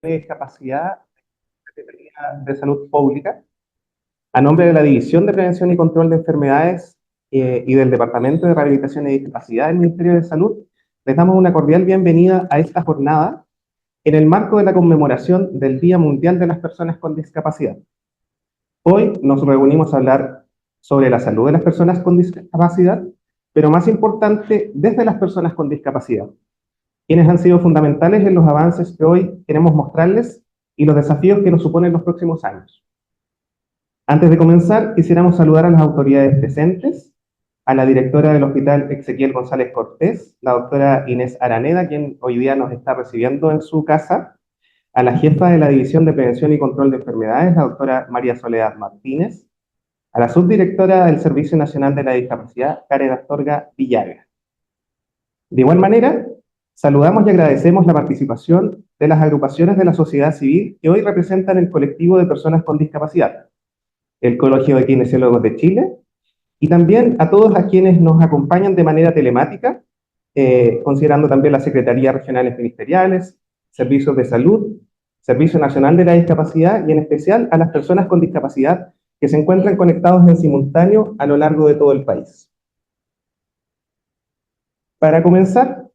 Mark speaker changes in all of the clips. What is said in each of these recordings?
Speaker 1: de Discapacidad de la Secretaría de Salud Pública, a nombre de la División de Prevención y Control de Enfermedades y del Departamento de Rehabilitación y Discapacidad del Ministerio de Salud, les damos una cordial bienvenida a esta jornada en el marco de la conmemoración del Día Mundial de las Personas con Discapacidad. Hoy nos reunimos a hablar sobre la salud de las personas con discapacidad, pero más importante, desde las personas con discapacidad, quienes han sido fundamentales en los avances que hoy queremos mostrarles y los desafíos que nos suponen los próximos años. Antes de comenzar, quisiéramos saludar a las autoridades presentes, a la directora del Hospital Ezequiel González Cortés, la doctora Inés Araneda, quien hoy día nos está recibiendo en su casa, a la jefa de la División de Prevención y Control de Enfermedades, la doctora María Soledad Martínez, a la subdirectora del Servicio Nacional de la Discapacidad, Karen Astorga Villaga. De igual manera, saludamos y agradecemos la participación de las agrupaciones de la sociedad civil que hoy representan el colectivo de personas con discapacidad, el Colegio de Kinesiólogos de Chile, y también a todos a quienes nos acompañan de manera telemática, considerando también las secretarías regionales ministeriales, servicios de salud, Servicio Nacional de la Discapacidad y en especial a las personas con discapacidad que se encuentran conectados en simultáneo a lo largo de todo el país. Para comenzar,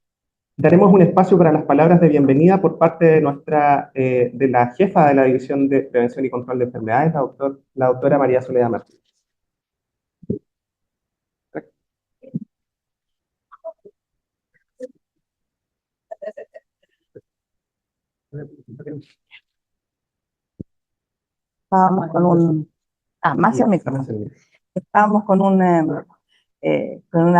Speaker 1: daremos un espacio para las palabras de bienvenida por parte de de la jefa de la División de Prevención y Control de Enfermedades, la doctora María Soledad Martínez.
Speaker 2: Estábamos con un... más el micrófono. Estábamos con una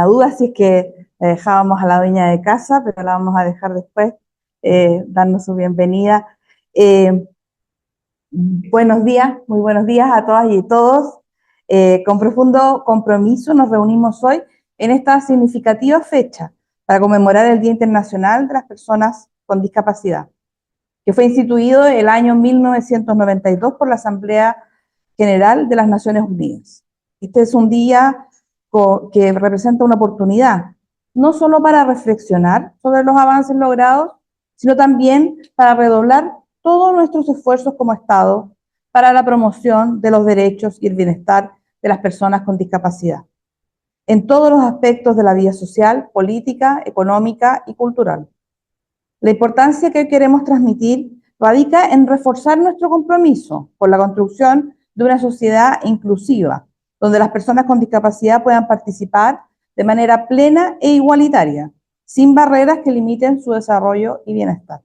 Speaker 2: duda, si es que dejábamos a la dueña de casa, pero la vamos a dejar después, darnos su bienvenida. Buenos días, muy buenos días a todas y todos. Con profundo compromiso nos reunimos hoy en esta significativa fecha para conmemorar el Día Internacional de las Personas con Discapacidad, que fue instituido el año 1992 por la Asamblea General de las Naciones Unidas. Este es un día que representa una oportunidad, no solo para reflexionar sobre los avances logrados, sino también para redoblar todos nuestros esfuerzos como Estado para la promoción de los derechos y el bienestar de las personas con discapacidad, en todos los aspectos de la vida social, política, económica y cultural. La importancia que hoy queremos transmitir radica en reforzar nuestro compromiso por la construcción de una sociedad inclusiva, donde las personas con discapacidad puedan participar de manera plena e igualitaria, sin barreras que limiten su desarrollo y bienestar.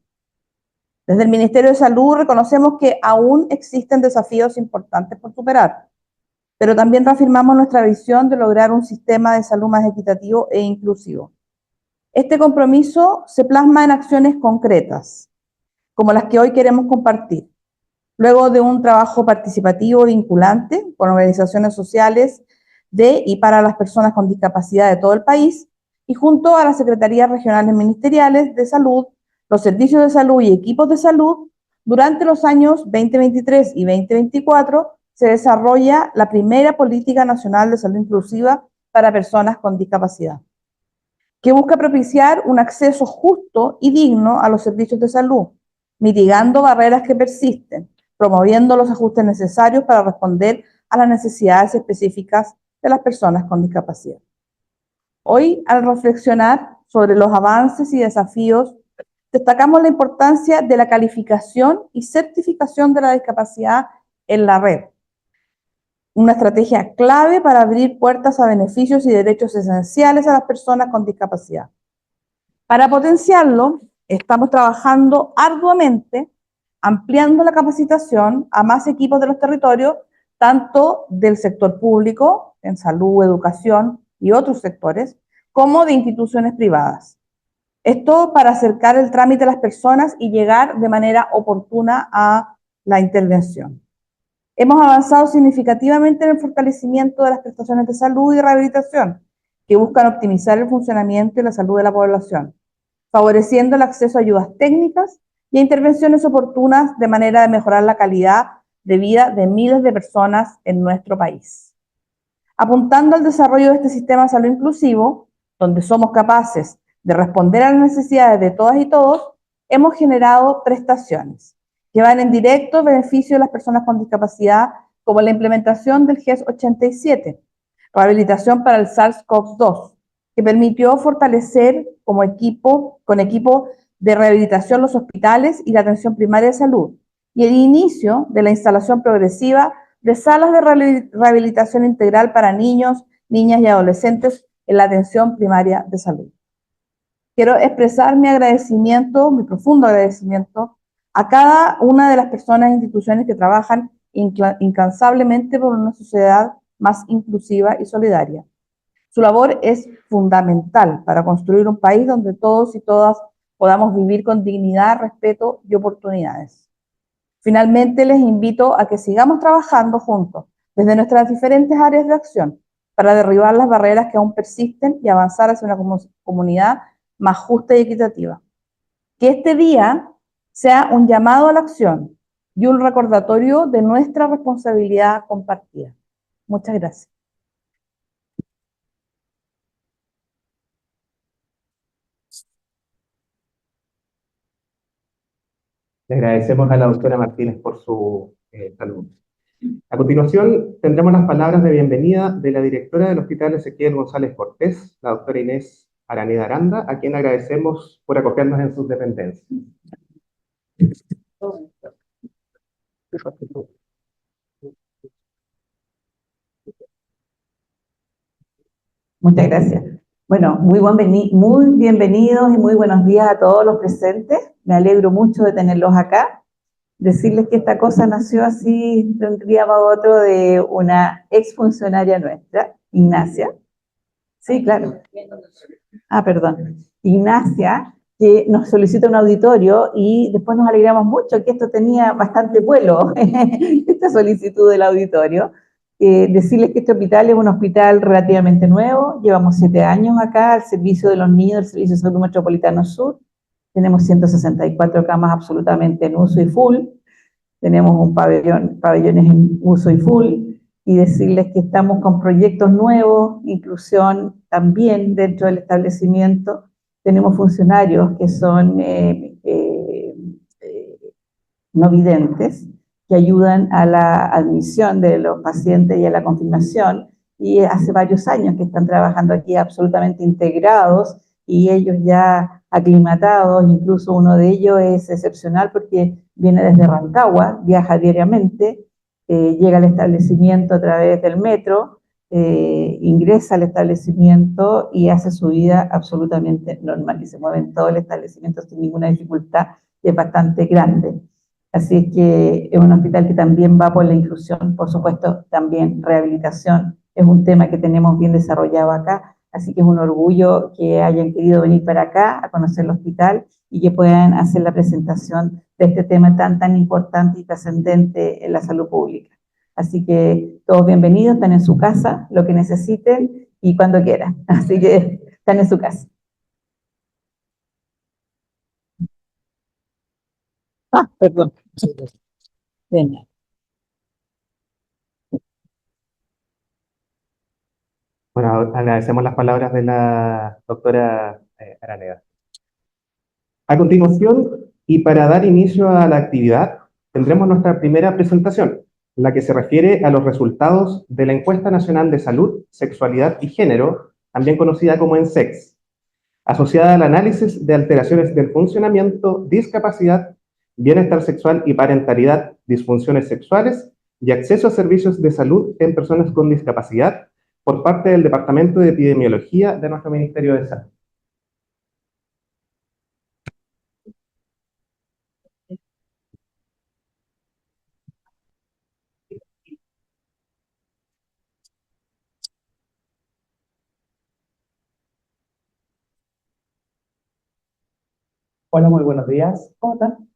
Speaker 2: Desde el Ministerio de Salud reconocemos que aún existen desafíos importantes por superar, pero también reafirmamos nuestra visión de lograr un sistema de salud más equitativo e inclusivo. Este compromiso se plasma en acciones concretas, como las que hoy queremos compartir. Luego de un trabajo participativo vinculante con organizaciones sociales de y para las personas con discapacidad de todo el país, y junto a las secretarías regionales ministeriales de salud, los servicios de salud y equipos de salud, durante los años 2023 y 2024 se desarrolla la primera Política Nacional de Salud Inclusiva para Personas con Discapacidad, que busca propiciar un acceso justo y digno a los servicios de salud, mitigando barreras que persisten, promoviendo los ajustes necesarios para responder a las necesidades específicas de las personas con discapacidad. Hoy, al reflexionar sobre los avances y desafíos, destacamos la importancia de la calificación y certificación de la discapacidad en la red, una estrategia clave para abrir puertas a beneficios y derechos esenciales a las personas con discapacidad. Para potenciarlo, estamos trabajando arduamente, ampliando la capacitación a más equipos de los territorios, tanto del sector público, en salud, educación y otros sectores, como de instituciones privadas. Esto para acercar el trámite a las personas y llegar de manera oportuna a la intervención. Hemos avanzado significativamente en el fortalecimiento de las prestaciones de salud y rehabilitación, que buscan optimizar el funcionamiento y la salud de la población, favoreciendo el acceso a ayudas técnicas y a intervenciones oportunas de manera de mejorar la calidad de vida de miles de personas en nuestro país. Apuntando al desarrollo de este sistema de salud inclusivo, donde somos capaces de responder a las necesidades de todas y todos, hemos generado prestaciones que van en directo beneficio de las personas con discapacidad, como la implementación del GES 87, rehabilitación para el SARS-CoV-2, que permitió fortalecer con equipo de rehabilitación los hospitales y la atención primaria de salud, y el inicio de la instalación progresiva de salas de rehabilitación integral para niños, niñas y adolescentes en la atención primaria de salud. Quiero expresar mi agradecimiento, mi profundo agradecimiento a cada una de las personas e instituciones que trabajan incansablemente por una sociedad más inclusiva y solidaria. Su labor es fundamental para construir un país donde todos y todas podamos vivir con dignidad, respeto y oportunidades. Finalmente, les invito a que sigamos trabajando juntos desde nuestras diferentes áreas de acción para derribar las barreras que aún persisten y avanzar hacia una comunidad más justa y equitativa. Que este día sea un llamado a la acción y un recordatorio de nuestra responsabilidad compartida. Muchas gracias.
Speaker 1: Le agradecemos a la doctora Martínez por su saludo. A continuación, tendremos las palabras de bienvenida de la directora del Hospital Ezequiel González Cortés, la doctora Inés Araneda Aranda, a quien agradecemos por acogernos en sus dependencias.
Speaker 3: Muchas gracias. Bueno, muy bienvenidos y muy buenos días a todos los presentes. Me alegro mucho de tenerlos acá. Decirles que esta cosa nació así de un día para otro de una exfuncionaria nuestra, Ignacia. Sí, claro. Perdón. Ignacia, que nos solicita un auditorio y después nos alegramos mucho que esto tenía bastante vuelo, esta solicitud del auditorio. Decirles que este hospital es un hospital relativamente nuevo, llevamos 7 años acá al servicio de los niños del Servicio de Salud Metropolitano Sur, tenemos 164 camas absolutamente en uso y full, tenemos un pabellones en uso y full, y decirles que estamos con proyectos nuevos, inclusión también dentro del establecimiento, tenemos funcionarios que son no videntes, que ayudan a la admisión de los pacientes y a la confirmación, y hace varios años que están trabajando aquí absolutamente integrados, y ellos ya aclimatados, incluso uno de ellos es excepcional porque viene desde Rancagua, viaja diariamente, llega al establecimiento a través del metro, ingresa al establecimiento y hace su vida absolutamente normal, y se mueve en todo el establecimiento sin ninguna dificultad, y es bastante grande. Así es que es un hospital que también va por la inclusión, por supuesto, también rehabilitación, es un tema que tenemos bien desarrollado acá, así que es un orgullo que hayan querido venir para acá a conocer el hospital y que puedan hacer la presentación de este tema tan importante y trascendente en la salud pública. Así que todos bienvenidos, están en su casa, lo que necesiten y cuando quieran, así que están en su casa. Perdón. Venga.
Speaker 1: Bueno, agradecemos las palabras de la doctora Araneda. A continuación, y para dar inicio a la actividad, tendremos nuestra primera presentación, la que se refiere a los resultados de la Encuesta Nacional de Salud, Sexualidad y Género, también conocida como ENSEX, asociada al análisis de alteraciones del funcionamiento, discapacidad, bienestar sexual y parentalidad, disfunciones sexuales y acceso a servicios de salud en personas con discapacidad por parte del Departamento de Epidemiología de nuestro Ministerio de Salud.
Speaker 4: Hola, muy buenos días. ¿Cómo están?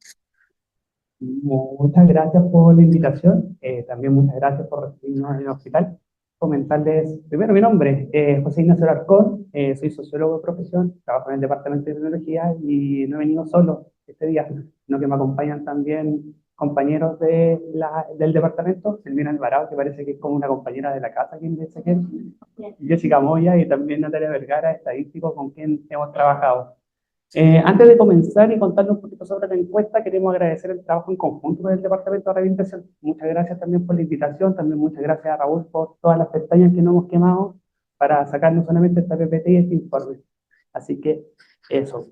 Speaker 4: Muchas gracias por la invitación. También muchas gracias por recibirnos en el hospital. Comentarles, primero mi nombre, José Ignacio Alarcón, soy sociólogo de profesión, trabajo en el Departamento de Tecnología y no he venido solo este día, sino que me acompañan también compañeros del departamento, Silvina Alvarado, que parece que es como una compañera de la casa aquí en Ezequiel, Jessica Moya y también Natalia Vergara, estadístico, con quien hemos trabajado. Antes de comenzar y contarles un poquito sobre la encuesta, queremos agradecer el trabajo en conjunto con el Departamento de Rehabilitación. Muchas gracias también por la invitación, también muchas gracias a Raúl por todas las pestañas que nos hemos quemado para sacar no solamente esta PPT y este informe. Así que eso.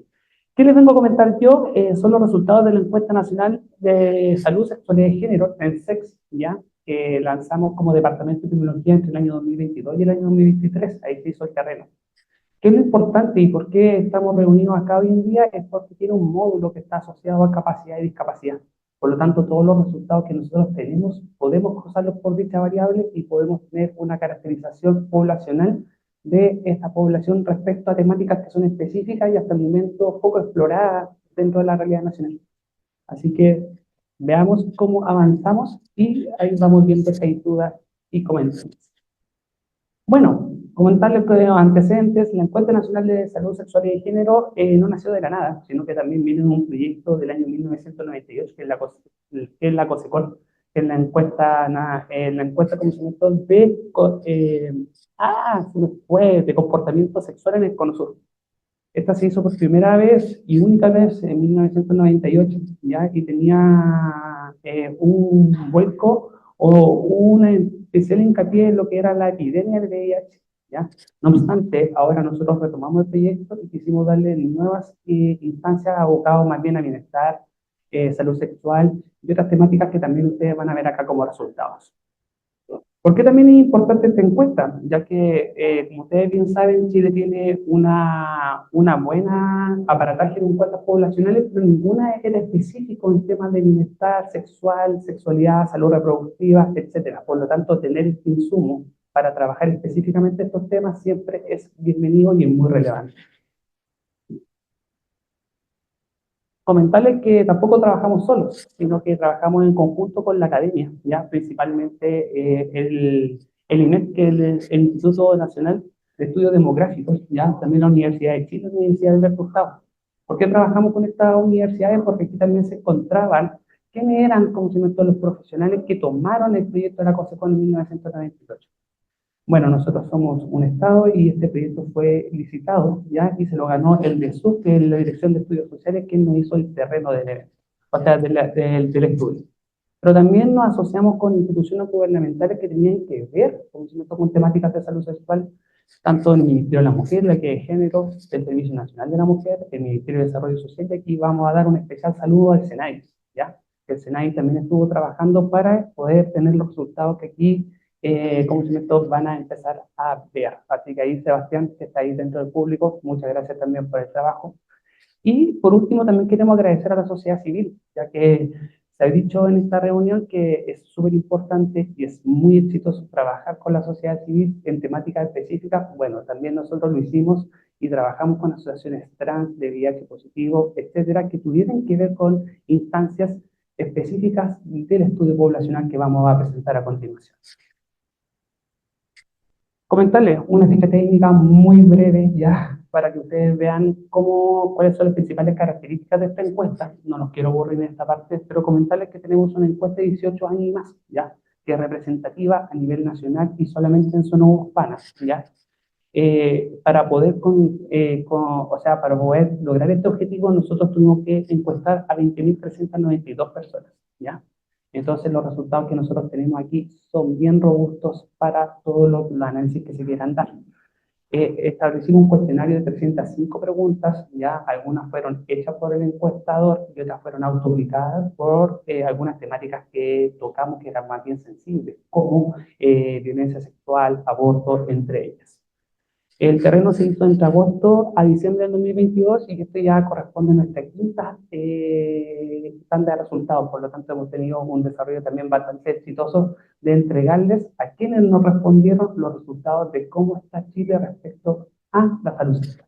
Speaker 4: ¿Qué les vengo a comentar yo? Son los resultados de la encuesta nacional de salud, sexualidad y género, el SEX, ¿ya? Que lanzamos como Departamento de Tecnología entre el año 2022 y el año 2023. Ahí se hizo el terreno. ¿Qué es lo importante y por qué estamos reunidos acá hoy en día? Es porque tiene un módulo que está asociado a capacidad y discapacidad. Por lo tanto, todos los resultados que nosotros tenemos podemos cruzarlos por dicha variable y podemos tener una caracterización poblacional de esta población respecto a temáticas que son específicas y hasta el momento poco exploradas dentro de la realidad nacional. Así que veamos cómo avanzamos y ahí vamos viendo si hay dudas y comentarios. Bueno, comentarles que antecedentes, la Encuesta Nacional de Salud Sexual y de Género no nació de la nada, sino que también viene de un proyecto del año 1998, que es la COSECOL, que es la encuesta conocimiento se me fue, de comportamiento sexual en el Cono Sur. Esta se hizo por primera vez y única vez en 1998, ¿ya? Y tenía un vuelco o una especial hincapié en lo que era la epidemia de VIH, ¿ya? No obstante, ahora nosotros retomamos el proyecto y quisimos darle nuevas instancias abocadas más bien a bienestar, salud sexual y otras temáticas que también ustedes van a ver acá como resultados. ¿Por qué también es importante esta encuesta? Ya que, como ustedes bien saben, Chile tiene una buena aparataje de encuestas poblacionales, pero ninguna era específico en temas de bienestar sexual, sexualidad, salud reproductiva, etcétera. Por lo tanto, tener este insumo para trabajar específicamente estos temas siempre es bienvenido y es muy relevante. Comentarles que tampoco trabajamos solos, sino que trabajamos en conjunto con la academia, ya principalmente el INEP, que es el Instituto Nacional de Estudios Demográficos, ya también la Universidad de Chile, la Universidad de Alberto Hurtado. ¿Por qué trabajamos con estas universidades? Porque aquí también se encontraban quiénes eran, como se todos los profesionales que tomaron el proyecto de la COSECON en 1998. Bueno, nosotros somos un Estado y este proyecto fue licitado, ¿ya? Y se lo ganó el DESUC, que es la Dirección de Estudios Sociales, que nos hizo el terreno del evento, o sea, del estudio. Pero también nos asociamos con instituciones gubernamentales que tenían que ver, como se notó, con temáticas de salud sexual, tanto el Ministerio de la Mujer, la que es Género, el Servicio Nacional de la Mujer, el Ministerio de Desarrollo Social, y aquí vamos a dar un especial saludo al SENAI, ¿ya? El SENAI también estuvo trabajando para poder tener los resultados que aquí conocimientos van a empezar a ver. Así que ahí, Sebastián, que está ahí dentro del público, muchas gracias también por el trabajo. Y por último, también queremos agradecer a la sociedad civil, ya que se ha dicho en esta reunión que es súper importante y es muy exitoso trabajar con la sociedad civil en temáticas específicas. Bueno, también nosotros lo hicimos y trabajamos con asociaciones trans, de VIH positivo, etcétera, que tuvieran que ver con instancias específicas del estudio poblacional que vamos a presentar a continuación. Comentarles una ficha técnica muy breve ya para que ustedes vean cuáles son las principales características de esta encuesta. No los quiero aburrir en esta parte, pero comentarles que tenemos una encuesta de 18 años y más, ya, que es representativa a nivel nacional y solamente en zonas urbanas, ya. Para poder para poder lograr este objetivo, nosotros tuvimos que encuestar a 20.392 personas, ¿ya? Entonces, los resultados que nosotros tenemos aquí son bien robustos para todos los análisis que se quieran dar. Establecimos un cuestionario de 305 preguntas, ya algunas fueron hechas por el encuestador y otras fueron autopublicadas por algunas temáticas que tocamos que eran más bien sensibles, como violencia sexual, aborto, entre ellas. El terreno se hizo entre agosto a diciembre del 2022 y esto ya corresponde a nuestra quinta tanda de resultados. Por lo tanto, hemos tenido un desarrollo también bastante exitoso de entregarles a quienes nos respondieron los resultados de cómo está Chile respecto a la salud sexual.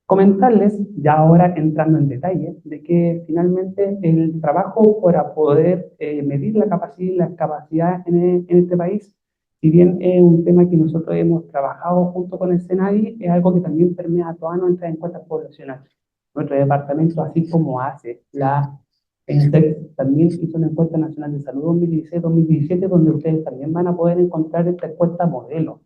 Speaker 4: Comentarles, ya ahora entrando en detalle, de que finalmente el trabajo para poder medir la capacidad y la capacidad en este país, si bien es un tema que nosotros hemos trabajado junto con el SENAI, es algo que también permea a todas nuestras encuestas poblacionales. Nuestro departamento, así como hace la ENSEC, también hizo una encuesta nacional de salud 2016-2017, donde ustedes también van a poder encontrar esta encuesta modelo.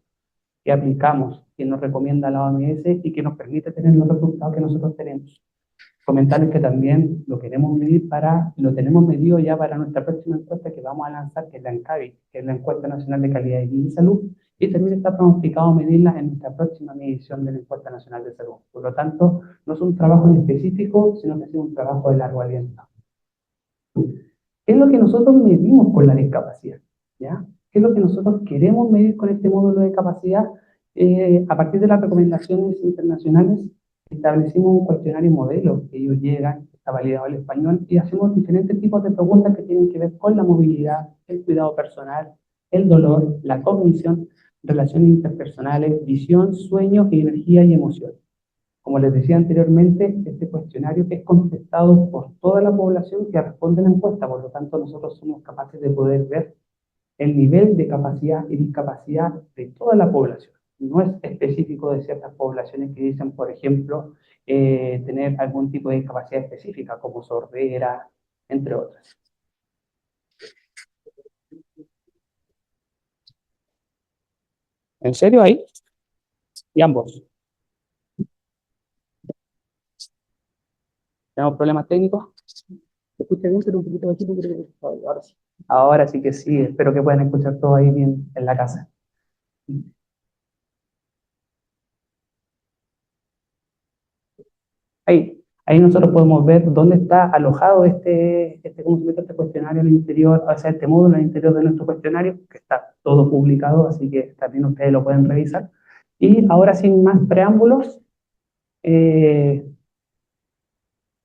Speaker 4: que aplicamos, que nos recomienda la OMS y que nos permite tener los resultados que nosotros tenemos. Comentarles que también lo queremos medir lo tenemos medido ya para nuestra próxima encuesta que vamos a lanzar, que es la ENCAVI, que es la Encuesta Nacional de Calidad de Vida y Salud, y también está pronosticado medirla en nuestra próxima medición de la Encuesta Nacional de Salud. Por lo tanto, no es un trabajo en específico, sino que es un trabajo de largo aliento. ¿Qué es lo que nosotros medimos con la discapacidad? ¿Ya? ¿Qué es lo que nosotros queremos medir con este módulo de capacidad? A partir de las recomendaciones internacionales, establecimos un cuestionario modelo que ellos llegan, está validado al español, y hacemos diferentes tipos de preguntas que tienen que ver con la movilidad, el cuidado personal, el dolor, la cognición, relaciones interpersonales, visión, sueño, energía y emoción. Como les decía anteriormente, este cuestionario es contestado por toda la población que responde a la encuesta, por lo tanto nosotros somos capaces de poder ver el nivel de capacidad y discapacidad de toda la población. No es específico de ciertas poblaciones que dicen, por ejemplo, tener algún tipo de discapacidad específica, como sordera, entre otras. ¿En serio ahí? Y ambos. ¿Tenemos problemas técnicos? ¿Se escucha bien, pero un poquito bajito? Ahora sí. Ahora sí que sí, espero que puedan escuchar todo ahí bien en la casa. Ahí nosotros podemos ver dónde está alojado este cuestionario en el interior, o sea, este módulo en el interior de nuestro cuestionario, que está todo publicado, así que también ustedes lo pueden revisar. Y ahora, sin más preámbulos,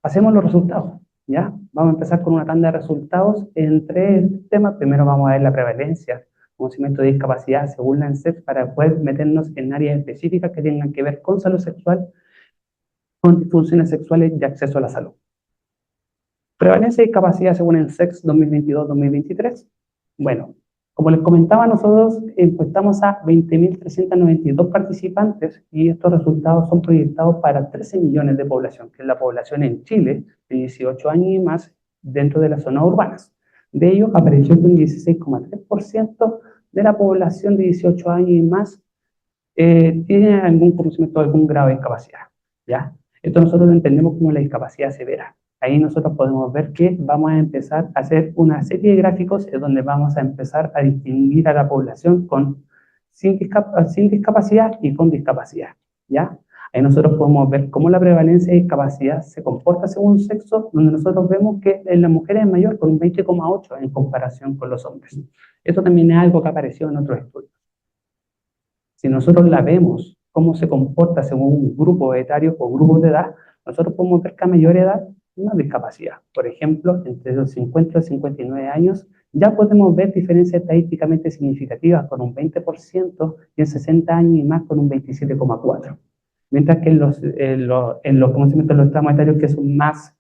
Speaker 4: pasemos los resultados, ¿ya? Vamos a empezar con una tanda de resultados en 3 temas. Primero vamos a ver la prevalencia, conocimiento de discapacidad según la ENSES, para poder meternos en áreas específicas que tengan que ver con salud sexual, con disfunciones sexuales y acceso a la salud. Prevalencia y discapacidad según el SEX 2022-2023. Bueno, como les comentaba, nosotros encuestamos a 20.392 participantes y estos resultados son proyectados para 13 millones de población, que es la población en Chile de 18 años y más dentro de las zonas urbanas. De ellos apareció que un 16,3% de la población de 18 años y más tiene algún conocimiento de algún grado de discapacidad, ¿ya? Esto nosotros lo entendemos como la discapacidad severa. Ahí nosotros podemos ver que vamos a empezar a hacer una serie de gráficos en donde vamos a empezar a distinguir a la población sin discapacidad y con discapacidad, ¿ya? Ahí nosotros podemos ver cómo la prevalencia de discapacidad se comporta según sexo, donde nosotros vemos que en las mujeres es mayor, con un 20,8 en comparación con los hombres. Esto también es algo que apareció en otros estudios. Si nosotros la vemos, cómo se comporta según un grupo etario o grupos de edad, nosotros podemos ver que a mayor edad, una discapacidad. Por ejemplo, entre los 50 y los 59 años, ya podemos ver diferencias estadísticamente significativas con un 20% y en 60 años y más con un 27,4%. Mientras que en los conocimientos de los tramos etarios que son más,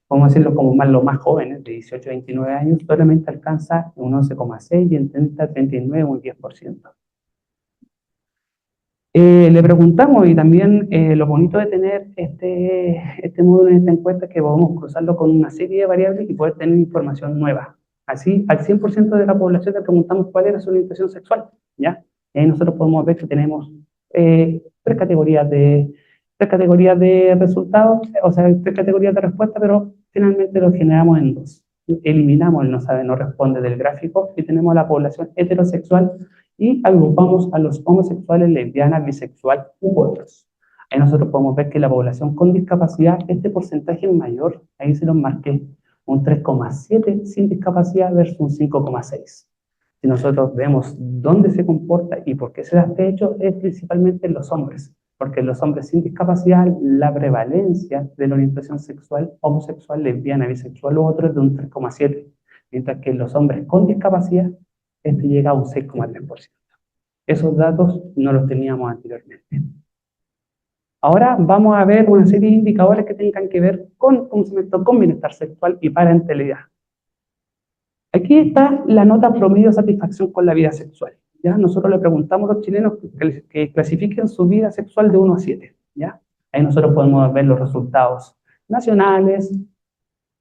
Speaker 4: vamos a decirlo como más, los más jóvenes, de 18 a 29 años, solamente alcanza un 11,6% y en 30 a 39 un 10%. Le preguntamos, y también lo bonito de tener este módulo en esta encuesta es que podemos cruzarlo con una serie de variables y poder tener información nueva. Así, al 100% de la población le preguntamos cuál era su orientación sexual, ¿ya? Y ahí nosotros podemos ver que tenemos 3 categorías de resultados, o sea, 3 categorías de respuesta, pero finalmente lo generamos en 2. Eliminamos el no sabe, no responde del gráfico y tenemos a la población heterosexual y agrupamos a los homosexuales, lesbianas, bisexual u otros. Ahí nosotros podemos ver que la población con discapacidad, este porcentaje es mayor, ahí se los marqué, un 3,7 sin discapacidad versus un 5,6. Si nosotros vemos dónde se comporta y por qué se da este hecho, es principalmente en los hombres, porque en los hombres sin discapacidad la prevalencia de la orientación sexual, homosexual, lesbiana, bisexual u otro es de un 3,7, mientras que en los hombres con discapacidad este llega a un 6,3%. Esos datos no los teníamos anteriormente. Ahora vamos a ver una serie de indicadores que tengan que ver con conocimiento, con bienestar sexual y parentalidad. Aquí está la nota promedio de satisfacción con la vida sexual. ¿Ya? Nosotros le preguntamos a los chilenos que clasifiquen su vida sexual de 1 a 7. ¿Ya? Ahí nosotros podemos ver los resultados nacionales,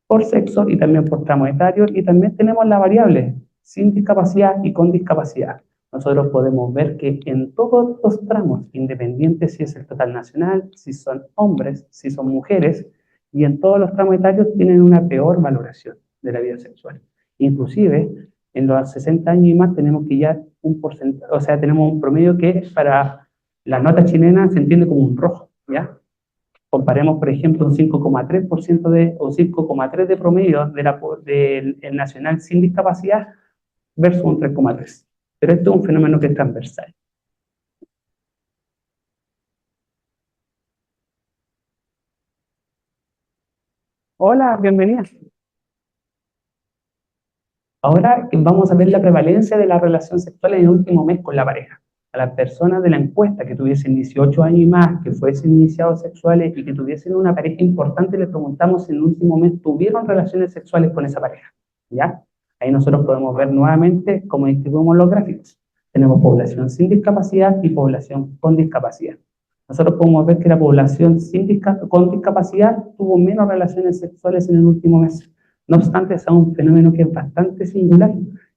Speaker 4: por sexo y también por tramo etario, y también tenemos la variable sin discapacidad y con discapacidad. nosotros podemos ver que en todos los tramos, independientes si es el total nacional, si son hombres, si son mujeres, y en todos los tramos etarios tienen una peor valoración de la vida sexual. Inclusive, en los 60 años y más tenemos que ya un porcentaje, o sea, tenemos un promedio que para la nota chilena se entiende como un rojo, ¿ya? Comparemos, por ejemplo, un 5,3% o 5,3 de promedio del nacional sin discapacidad versus un 3,3. Pero esto es un fenómeno que es transversal. Hola, bienvenida. Ahora vamos a ver la prevalencia de la relación sexual en el último mes con la pareja. A las personas de la encuesta que tuviesen 18 años y más, que fuesen iniciados sexuales y que tuviesen una pareja importante, le preguntamos si en el último mes tuvieron relaciones sexuales con esa pareja. ¿Ya? Ahí nosotros podemos ver nuevamente cómo distribuimos los gráficos. Tenemos población sin discapacidad y población con discapacidad. Nosotros podemos ver que la población con discapacidad tuvo menos relaciones sexuales en el último mes. No obstante, es un fenómeno que es bastante singular,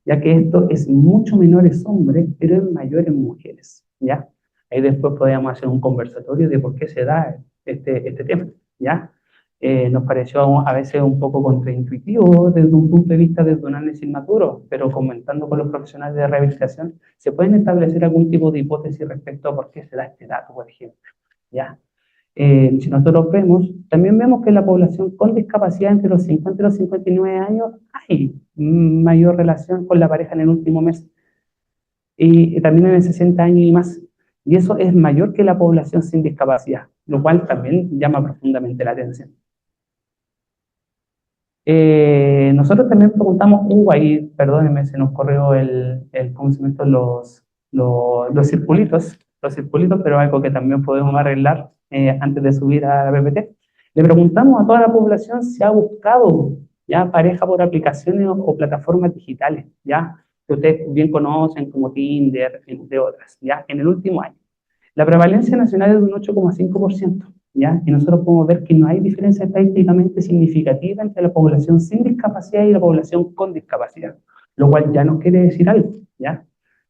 Speaker 4: ya que esto es mucho menor en hombres, pero es mayor en mujeres, ¿ya? Ahí después podríamos hacer un conversatorio de por qué se da este tema, ¿ya? Nos pareció a veces un poco contraintuitivo desde un punto de vista de un análisis maduro, pero comentando con los profesionales de rehabilitación, se pueden establecer algún tipo de hipótesis respecto a por qué se da este dato, por ejemplo, ¿ya? Si nosotros vemos, también vemos que en la población con discapacidad entre los 50 y los 59 años hay mayor relación con la pareja en el último mes, y también en el 60 años y más, y eso es mayor que la población sin discapacidad, lo cual también llama profundamente la atención. Nosotros también preguntamos, ahí, perdónenme, se nos corrió ¿cómo se llama esto? Los circulitos, pero algo que también podemos arreglar antes de subir a la PPT. Le preguntamos a toda la población si ha buscado ya pareja por aplicaciones o plataformas digitales, ya, que ustedes bien conocen como Tinder, entre otras, ya, en el último año. La prevalencia nacional es de un 8,5%, ¿ya? Y nosotros podemos ver que no hay diferencia estadísticamente significativa entre la población sin discapacidad y la población con discapacidad, lo cual ya nos quiere decir algo, ¿ya?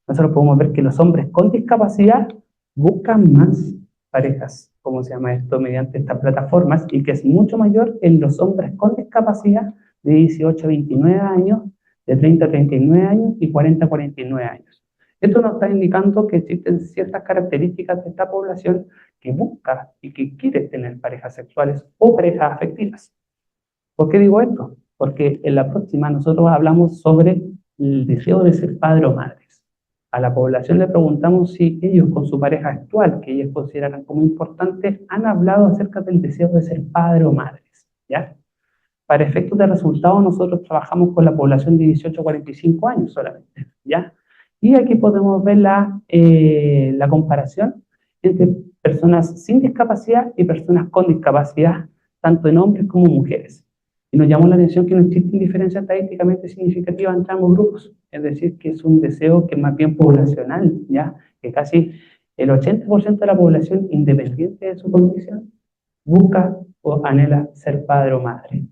Speaker 4: Nosotros podemos ver que los hombres con discapacidad buscan más parejas, ¿cómo se llama esto?, mediante estas plataformas, y que es mucho mayor en los hombres con discapacidad de 18 a 29 años, de 30 a 39 años y 40 a 49 años. Esto nos está indicando que existen ciertas características de esta población que busca y que quiere tener parejas sexuales o parejas afectivas. ¿Por qué digo esto? Porque en la próxima nosotros hablamos sobre el deseo de ser padre o madres. A la población le preguntamos si ellos con su pareja actual, que ellos consideran como importante, han hablado acerca del deseo de ser padre o madres, ¿ya? Para efectos de resultados nosotros trabajamos con la población de 18 a 45 años solamente, ¿ya? Y aquí podemos ver la comparación entre personas sin discapacidad y personas con discapacidad, tanto en hombres como mujeres. Y nos llamó la atención que no existen diferencias estadísticamente significativas entre ambos grupos, es decir, que es un deseo que es más bien poblacional, ¿ya? Que casi el 80% de la población, independiente de su condición, busca o anhela ser padre o madre.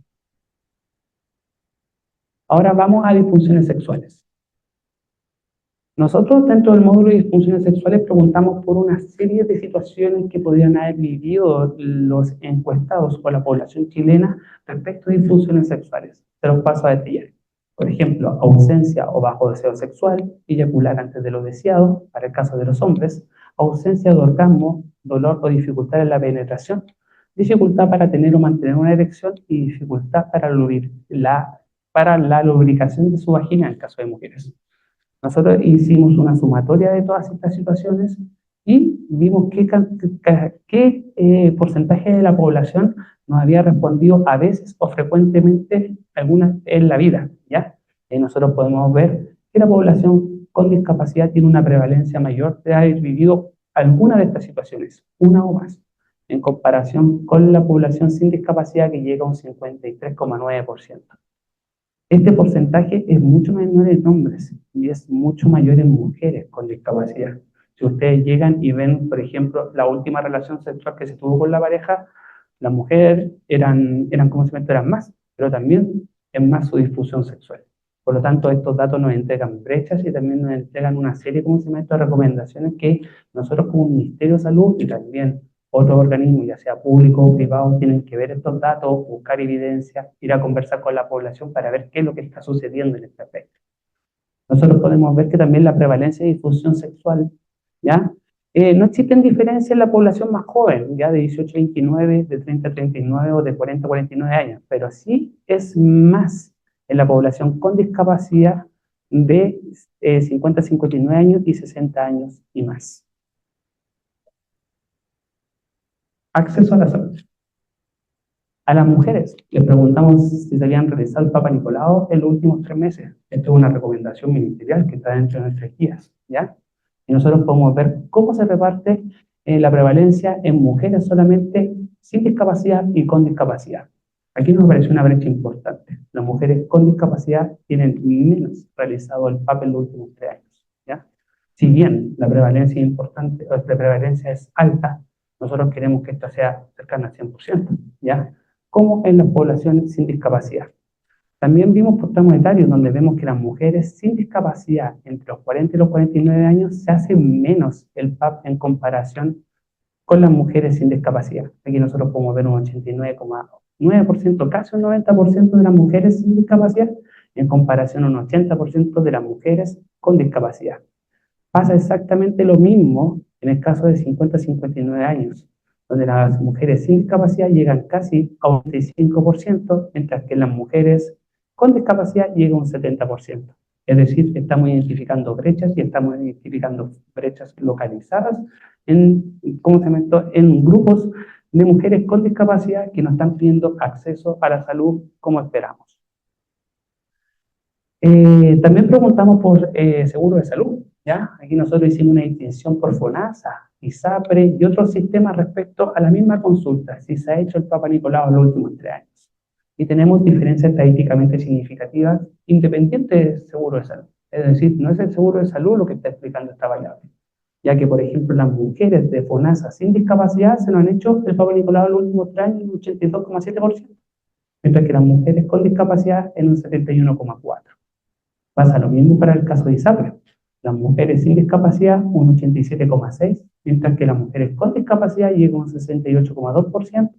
Speaker 4: Ahora vamos a disfunciones sexuales. Nosotros dentro del módulo de disfunciones sexuales preguntamos por una serie de situaciones que podrían haber vivido los encuestados o la población chilena respecto a disfunciones sexuales. Se los paso a detallar. Por ejemplo, ausencia o bajo deseo sexual, eyacular antes de lo deseado, para el caso de los hombres, ausencia de orgasmo, dolor o dificultad en la penetración, dificultad para tener o mantener una erección y dificultad para la lubricación de su vagina en el caso de mujeres. Nosotros hicimos una sumatoria de todas estas situaciones y vimos qué porcentaje de la población nos había respondido a veces o frecuentemente algunas en la vida, ¿ya? Y nosotros podemos ver que la población con discapacidad tiene una prevalencia mayor de haber vivido alguna de estas situaciones, una o más, en comparación con la población sin discapacidad que llega a un 53,9%. Este porcentaje es mucho menor en hombres y es mucho mayor en mujeres con discapacidad. Si ustedes llegan y ven, por ejemplo, la última relación sexual que se tuvo con la pareja, las mujeres eran más, pero también es más su disfunción sexual. Por lo tanto, estos datos nos entregan brechas y también nos entregan una serie, ¿cómo se llama esto?, de recomendaciones que nosotros como Ministerio de Salud y también otros organismos, ya sea público o privado, tienen que ver estos datos, buscar evidencia, ir a conversar con la población para ver qué es lo que está sucediendo en este aspecto. Nosotros podemos ver que también la prevalencia de disfunción sexual, ¿ya? No existen diferencias en la población más joven, ya de 18 a 29, de 30 a 39 o de 40 a 49 años, pero sí es más en la población con discapacidad de 50 a 59 años y 60 años y más. Acceso a la salud. A las mujeres les preguntamos si se habían realizado el Papa Nicolau en los últimos 3 meses. Esto es una recomendación ministerial que está dentro de nuestras guías, ¿ya? Y nosotros podemos ver cómo se reparte la prevalencia en mujeres solamente sin discapacidad y con discapacidad. Aquí nos apareció una brecha importante. Las mujeres con discapacidad tienen menos realizado el PAP en los últimos 3 años, ¿ya? Si bien la prevalencia es importante, la prevalencia es alta, nosotros queremos que esta sea cercana al 100%, ¿ya? Como en las poblaciones sin discapacidad. También vimos por tramos etarios, donde vemos que las mujeres sin discapacidad entre los 40 y los 49 años se hace menos el PAP en comparación con las mujeres sin discapacidad. Aquí nosotros podemos ver un 89,9%, casi un 90% de las mujeres sin discapacidad, en comparación a un 80% de las mujeres con discapacidad. Pasa exactamente lo mismo en el caso de 50 a 59 años, donde las mujeres sin discapacidad llegan casi a un 35%, mientras que las mujeres con discapacidad llegan a un 70%. Es decir, estamos identificando brechas y estamos identificando brechas localizadas en grupos de mujeres con discapacidad que no están pidiendo acceso a la salud como esperamos. También preguntamos por seguro de salud, ¿ya? Aquí nosotros hicimos una distinción por FONASA, ISAPRE y otros sistemas respecto a la misma consulta, si se ha hecho el Papa Nicolau en los últimos 3 años. Y tenemos diferencias estadísticamente significativas independientes del seguro de salud. Es decir, no es el seguro de salud lo que está explicando esta variable, ya que, por ejemplo, las mujeres de FONASA sin discapacidad se nos han hecho el Papa Nicolau en los últimos 3 años en un 82,7%, mientras que las mujeres con discapacidad en un 71,4%. Pasa lo mismo para el caso de ISAPRE. Las mujeres sin discapacidad, un 87,6%, mientras que las mujeres con discapacidad llegan a un 68,2%,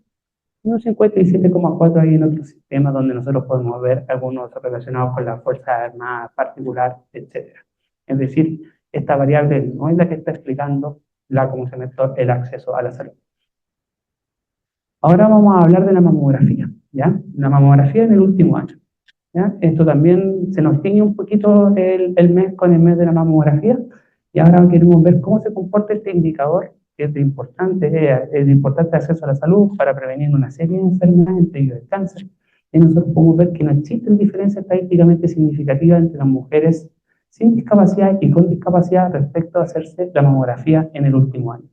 Speaker 4: y un 57,4% hay en otros sistemas donde nosotros podemos ver algunos relacionados con la Fuerza Armada particular, etc. Es decir, esta variable no es la que está explicando el acceso a la salud. Ahora vamos a hablar de la mamografía, ¿ya? La mamografía en el último año. ¿Ya? Esto también se nos tiñe un poquito el mes con el mes de la mamografía, y ahora queremos ver cómo se comporta este indicador, que es de importante acceso a la salud para prevenir una serie de enfermedades, entre ellos el cáncer. Y nosotros podemos ver que no existen diferencias estadísticamente significativas entre las mujeres sin discapacidad y con discapacidad respecto a hacerse la mamografía en el último año,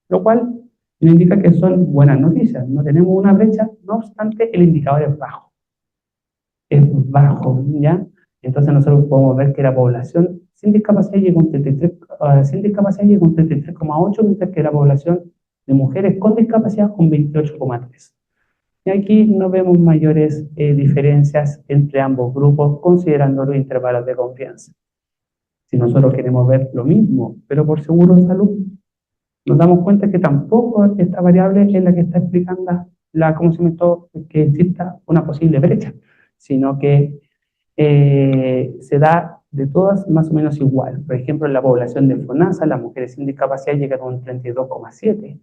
Speaker 4: lo cual nos indica que son buenas noticias. No tenemos una brecha, no obstante el indicador es bajo. ¿Ya? Entonces nosotros podemos ver que la población sin discapacidad llega a un 33,8, mientras que la población de mujeres con discapacidad un 28,3. Y aquí no vemos mayores diferencias entre ambos grupos, considerando los intervalos de confianza. Si nosotros queremos ver lo mismo, pero por seguro de salud, nos damos cuenta que tampoco esta variable es la que está explicando que exista una posible brecha, sino que se da de todas más o menos igual. Por ejemplo, en la población de FONASA, las mujeres sin discapacidad llegan a un 32,7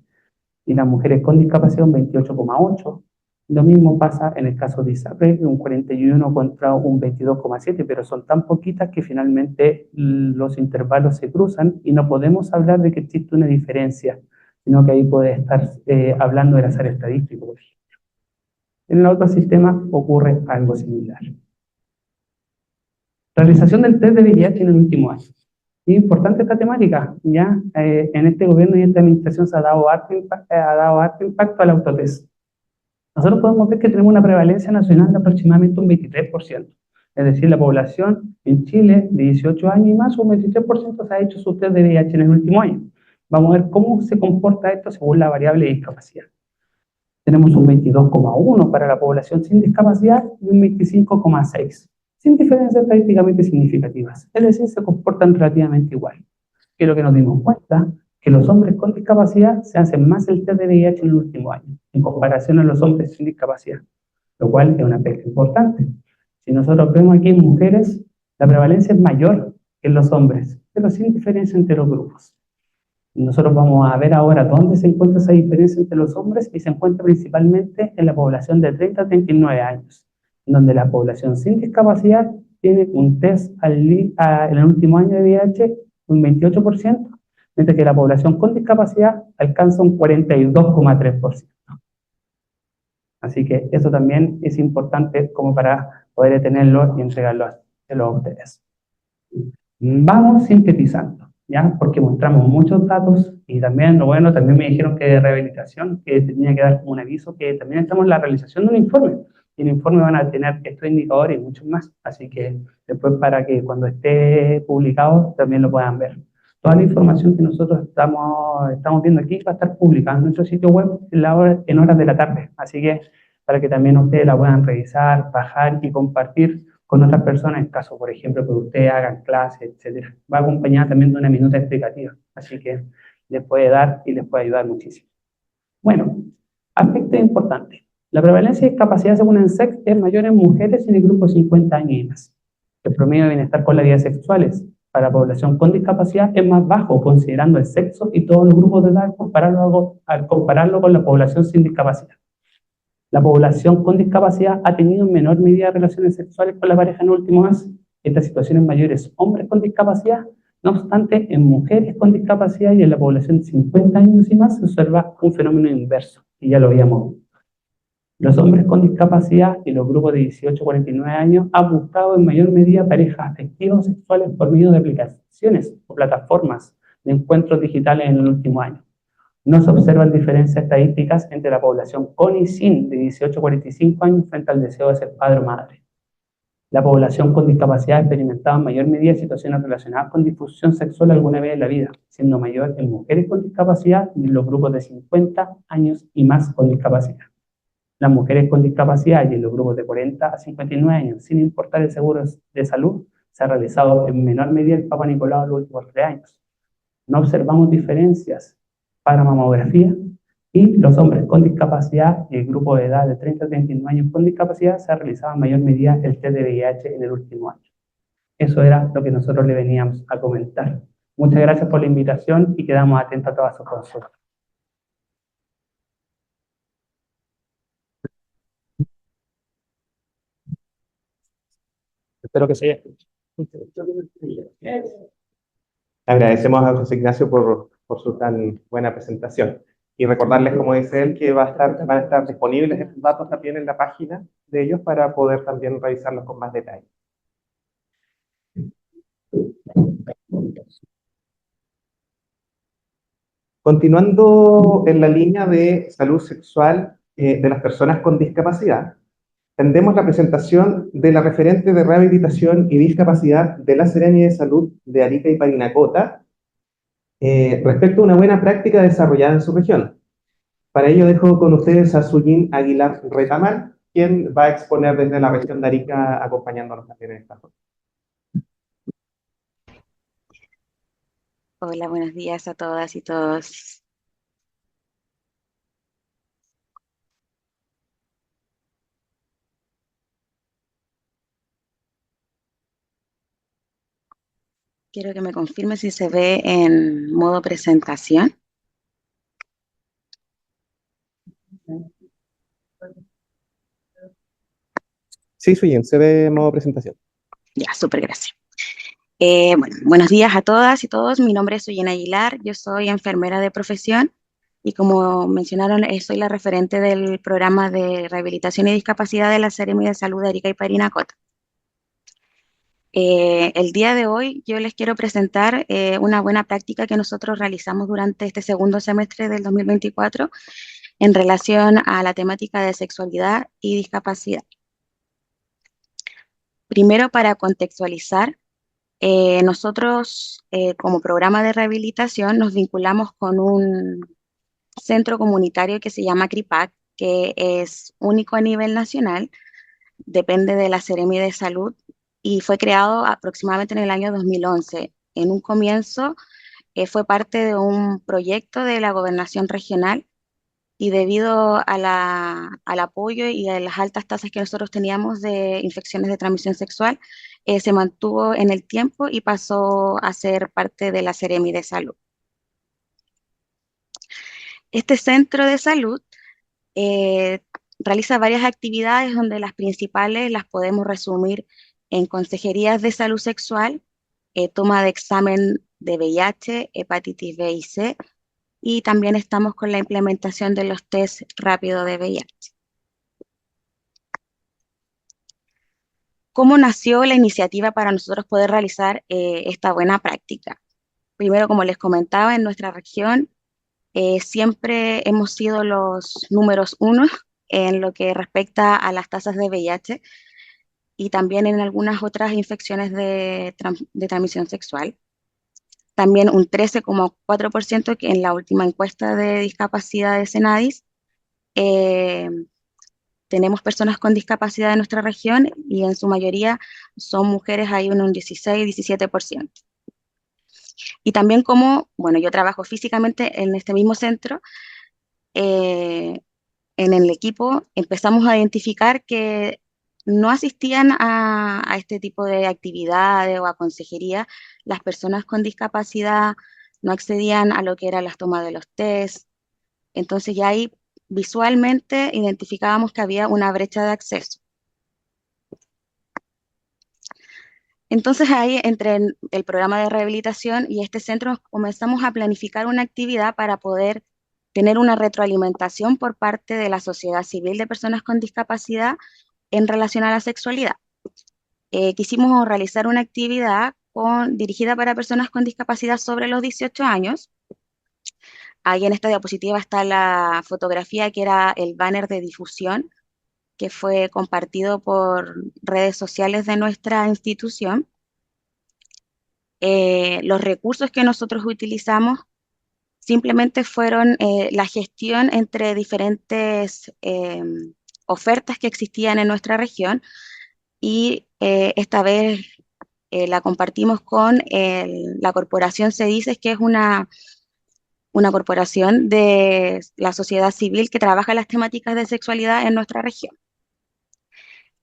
Speaker 4: y las mujeres con discapacidad un 28,8. Lo mismo pasa en el caso de ISAPRE, un 41 contra un 22,7, pero son tan poquitas que finalmente los intervalos se cruzan y no podemos hablar de que existe una diferencia, sino que ahí puede estar hablando del azar estadístico, por ejemplo. En el otro sistema ocurre algo similar. Realización del test de VIH en el último año. Es importante esta temática, ¿ya? En este gobierno y en esta administración se ha dado harto impacto al autotest. Nosotros podemos ver que tenemos una prevalencia nacional de aproximadamente un 23%. Es decir, la población en Chile de 18 años y más, un 23% se ha hecho su test de VIH en el último año. Vamos a ver cómo se comporta esto según la variable de discapacidad. Tenemos un 22,1 para la población sin discapacidad y un 25,6. sin diferencias estadísticamente significativas, es decir, se comportan relativamente igual. Que es lo que nos dimos cuenta, que los hombres con discapacidad se hacen más el test de VIH en el último año, en comparación a los hombres sin discapacidad, lo cual es una pega importante. Si nosotros vemos aquí en mujeres, la prevalencia es mayor que en los hombres, pero sin diferencia entre los grupos. Nosotros vamos a ver ahora dónde se encuentra esa diferencia entre los hombres y se encuentra principalmente en la población de 30 a 39 años, donde la población sin discapacidad tiene un test en el último año de VIH un 28%, mientras que la población con discapacidad alcanza un 42,3%. Así que eso también es importante como para poder tenerlo y entregarlo a ustedes. Vamos sintetizando, ¿ya? Porque mostramos muchos datos y también, lo bueno, también me dijeron que de rehabilitación, que tenía que dar como un aviso, que también estamos en la realización de un informe. Y en el informe van a tener estos indicadores y muchos más. Así que después para que cuando esté publicado también lo puedan ver. Toda la información que nosotros estamos viendo aquí va a estar publicada en nuestro sitio web en horas de la tarde. Así que para que también ustedes la puedan revisar, bajar y compartir con otras personas, en caso, por ejemplo, que ustedes hagan clases, etcétera. Va acompañada también de una minuta explicativa, así que les puede dar y les puede ayudar muchísimo. Bueno, aspecto importante. La prevalencia de discapacidad según ENSEC es mayor en mujeres en el grupo de 50 años y más. El promedio de bienestar con las vidas sexuales para la población con discapacidad es más bajo, considerando el sexo y todos los grupos de edad al compararlo con la población sin discapacidad. La población con discapacidad ha tenido en menor medida relaciones sexuales con la pareja en los últimos años. Estas situaciones mayores, hombres con discapacidad, no obstante, en mujeres con discapacidad y en la población de 50 años y más se observa un fenómeno inverso, y ya lo habíamos visto. Los hombres con discapacidad y los grupos de 18 a 49 años han buscado en mayor medida parejas afectivas o sexuales por medio de aplicaciones o plataformas de encuentros digitales en el último año. No se observan diferencias estadísticas entre la población con y sin de 18 a 45 años frente al deseo de ser padre o madre. La población con discapacidad ha experimentado en mayor medida situaciones relacionadas con difusión sexual alguna vez en la vida, siendo mayor en mujeres con discapacidad y en los grupos de 50 años y más con discapacidad. Las mujeres con discapacidad y en los grupos de 40 a 59 años, sin importar el seguro de salud, se ha realizado en menor medida el Papa Nicolau en los últimos 3 años. No observamos diferencias para mamografía y los hombres con discapacidad y el grupo de edad de 30 a 39 años con discapacidad se ha realizado en mayor medida el test de VIH en el último año. Eso era lo que nosotros le veníamos a comentar. Muchas gracias por la invitación y quedamos atentos a todas sus consultas. Espero que se haya
Speaker 1: Agradecemos a José Ignacio por su tan buena presentación. Y recordarles, como dice él, que van a estar disponibles estos datos también en la página de ellos para poder también revisarlos con más detalle. Continuando en la línea de salud sexual de las personas con discapacidad, tendremos la presentación de la referente de rehabilitación y discapacidad de la Seremia de Salud de Arica y Parinacota respecto a una buena práctica desarrollada en su región. Para ello dejo con ustedes a Suyín Aguilar Retamal, quien va a exponer desde la región de Arica acompañándonos también en esta jornada.
Speaker 5: Hola, buenos días a todas y todos. Quiero que me confirme si se ve en modo presentación.
Speaker 1: Sí, Suyín, se ve en modo presentación.
Speaker 5: Ya, súper, gracias. Bueno, buenos días a todas y todos. Mi nombre es Suyena Aguilar, yo soy enfermera de profesión y como mencionaron, soy la referente del programa de rehabilitación y discapacidad de la Seremi de Salud de Arica y Parinacota. El día de hoy yo les quiero presentar una buena práctica que nosotros realizamos durante este segundo semestre del 2024 en relación a la temática de sexualidad y discapacidad. Primero, para contextualizar, nosotros como programa de rehabilitación nos vinculamos con un centro comunitario que se llama CRIPAC, que es único a nivel nacional, depende de la Seremi de Salud y fue creado aproximadamente en el año 2011. En un comienzo fue parte de un proyecto de la gobernación regional y debido a al apoyo y a las altas tasas que nosotros teníamos de infecciones de transmisión sexual, se mantuvo en el tiempo y pasó a ser parte de la Seremi de Salud. Este centro de salud eh, realiza varias actividades donde las principales las podemos resumir en consejerías de salud sexual, toma de examen de VIH, hepatitis B y C, y también estamos con la implementación de los test rápidos de VIH. ¿Cómo nació la iniciativa para nosotros poder realizar esta buena práctica? Primero, como les comentaba, en nuestra región siempre hemos sido los números uno en lo que respecta a las tasas de VIH y también en algunas otras infecciones de transmisión sexual. También un 13,4% que en la última encuesta de discapacidad de Senadis tenemos personas con discapacidad en nuestra región y en su mayoría son mujeres, hay un 16-17%. Y también como, bueno, yo trabajo físicamente en este mismo centro, en el equipo empezamos a identificar que no asistían a este tipo de actividades o a consejería las personas con discapacidad, no accedían a lo que eran las tomas de los test. Entonces ya ahí visualmente identificábamos que había una brecha de acceso. Entonces ahí entre el programa de rehabilitación y este centro comenzamos a planificar una actividad para poder tener una retroalimentación por parte de la sociedad civil de personas con discapacidad en relación a la sexualidad. Quisimos realizar una actividad dirigida para personas con discapacidad sobre los 18 años. Ahí en esta diapositiva está la fotografía que era el banner de difusión que fue compartido por redes sociales de nuestra institución. Los recursos que nosotros utilizamos simplemente fueron la gestión entre diferentes ofertas que existían en nuestra región y esta vez la compartimos con la corporación CEDICES, que es una corporación de la sociedad civil que trabaja las temáticas de sexualidad en nuestra región.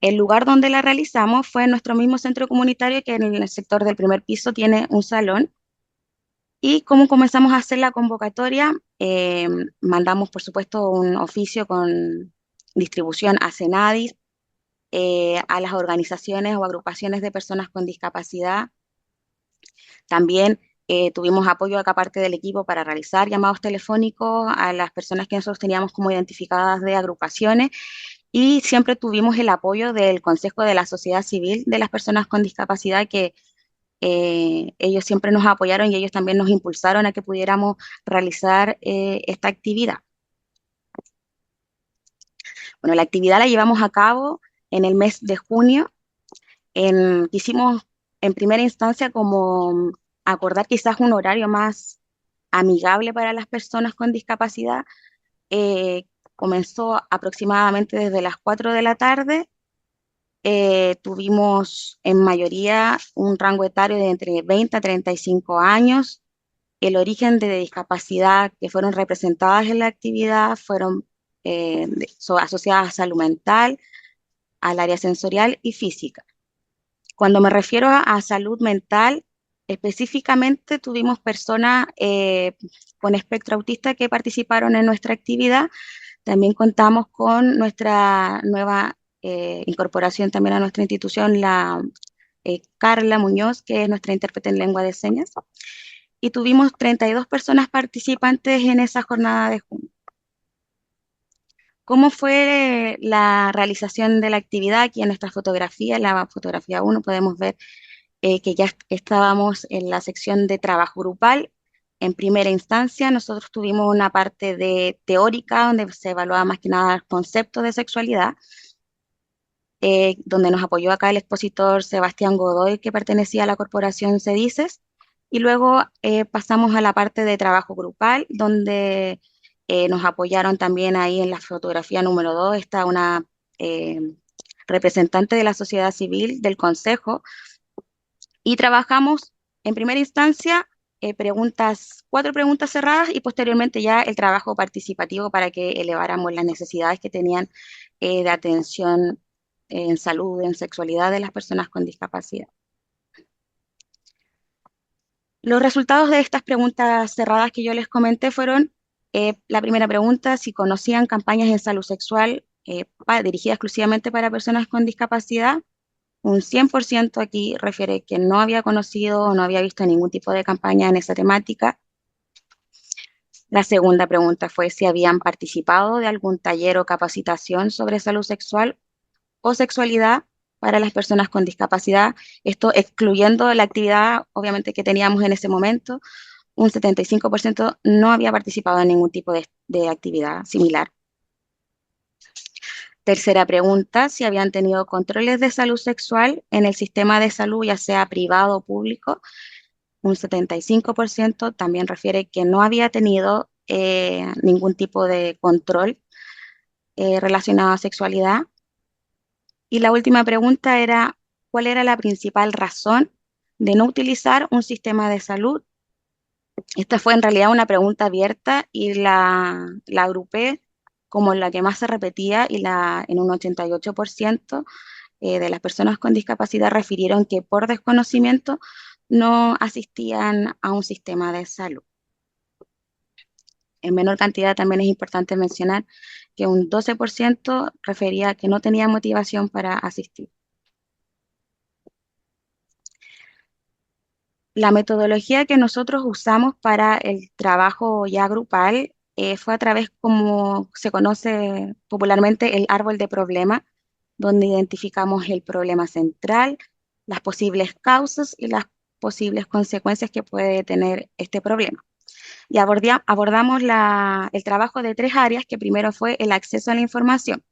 Speaker 5: El lugar donde la realizamos fue en nuestro mismo centro comunitario, que en el sector del primer piso tiene un salón. Y cómo comenzamos a hacer la convocatoria, mandamos por supuesto un oficio con distribución a Senadis, a las organizaciones o agrupaciones de personas con discapacidad. También tuvimos apoyo acá parte del equipo para realizar llamados telefónicos a las personas que nosotros teníamos como identificadas de agrupaciones y siempre tuvimos el apoyo del Consejo de la Sociedad Civil de las personas con discapacidad que ellos siempre nos apoyaron y ellos también nos impulsaron a que pudiéramos realizar esta actividad. Bueno, la actividad la llevamos a cabo en el mes de junio. Quisimos en primera instancia como acordar quizás un horario más amigable para las personas con discapacidad. Comenzó aproximadamente desde las 4 de la tarde. Tuvimos en mayoría un rango etario de entre 20 a 35 años. El origen de discapacidad que fueron representadas en la actividad fueron asociadas a salud mental, al área sensorial y física. Cuando me refiero a salud mental, específicamente tuvimos personas con espectro autista que participaron en nuestra actividad. También contamos con nuestra nueva incorporación también a nuestra institución, la Carla Muñoz, que es nuestra intérprete en lengua de señas. Y tuvimos 32 personas participantes en esa jornada de junio. ¿Cómo fue la realización de la actividad? Aquí en nuestra fotografía, en la fotografía 1, podemos ver que ya estábamos en la sección de trabajo grupal. En primera instancia, nosotros tuvimos una parte de teórica, donde se evaluaba más que nada el concepto de sexualidad, donde nos apoyó acá el expositor Sebastián Godoy, que pertenecía a la corporación CEDICES, y luego pasamos a la parte de trabajo grupal, donde nos apoyaron también ahí en la fotografía número 2, está una representante de la sociedad civil, del consejo, y trabajamos en primera instancia 4 preguntas cerradas y posteriormente ya el trabajo participativo para que eleváramos las necesidades que tenían de atención en salud, en sexualidad de las personas con discapacidad. Los resultados de estas preguntas cerradas que yo les comenté fueron, la primera pregunta, si conocían campañas en salud sexual dirigidas exclusivamente para personas con discapacidad. Un 100% aquí refiere que no había conocido o no había visto ningún tipo de campaña en esa temática. La segunda pregunta fue si habían participado de algún taller o capacitación sobre salud sexual o sexualidad para las personas con discapacidad, esto excluyendo la actividad, obviamente, que teníamos en ese momento. Un 75% no había participado en ningún tipo de actividad similar. Tercera pregunta, si habían tenido controles de salud sexual en el sistema de salud, ya sea privado o público. Un 75% también refiere que no había tenido ningún tipo de control relacionado a sexualidad. Y la última pregunta era, ¿cuál era la principal razón de no utilizar un sistema de salud? Esta fue en realidad una pregunta abierta y la agrupé como la que más se repetía y en un 88% de las personas con discapacidad refirieron que por desconocimiento no asistían a un sistema de salud. En menor cantidad también es importante mencionar que un 12% refería que no tenía motivación para asistir. La metodología que nosotros usamos para el trabajo ya grupal fue a través, como se conoce popularmente, el árbol de problema, donde identificamos el problema central, las posibles causas y las posibles consecuencias que puede tener este problema. Y abordamos el trabajo de 3 áreas, que primero fue el acceso a la información.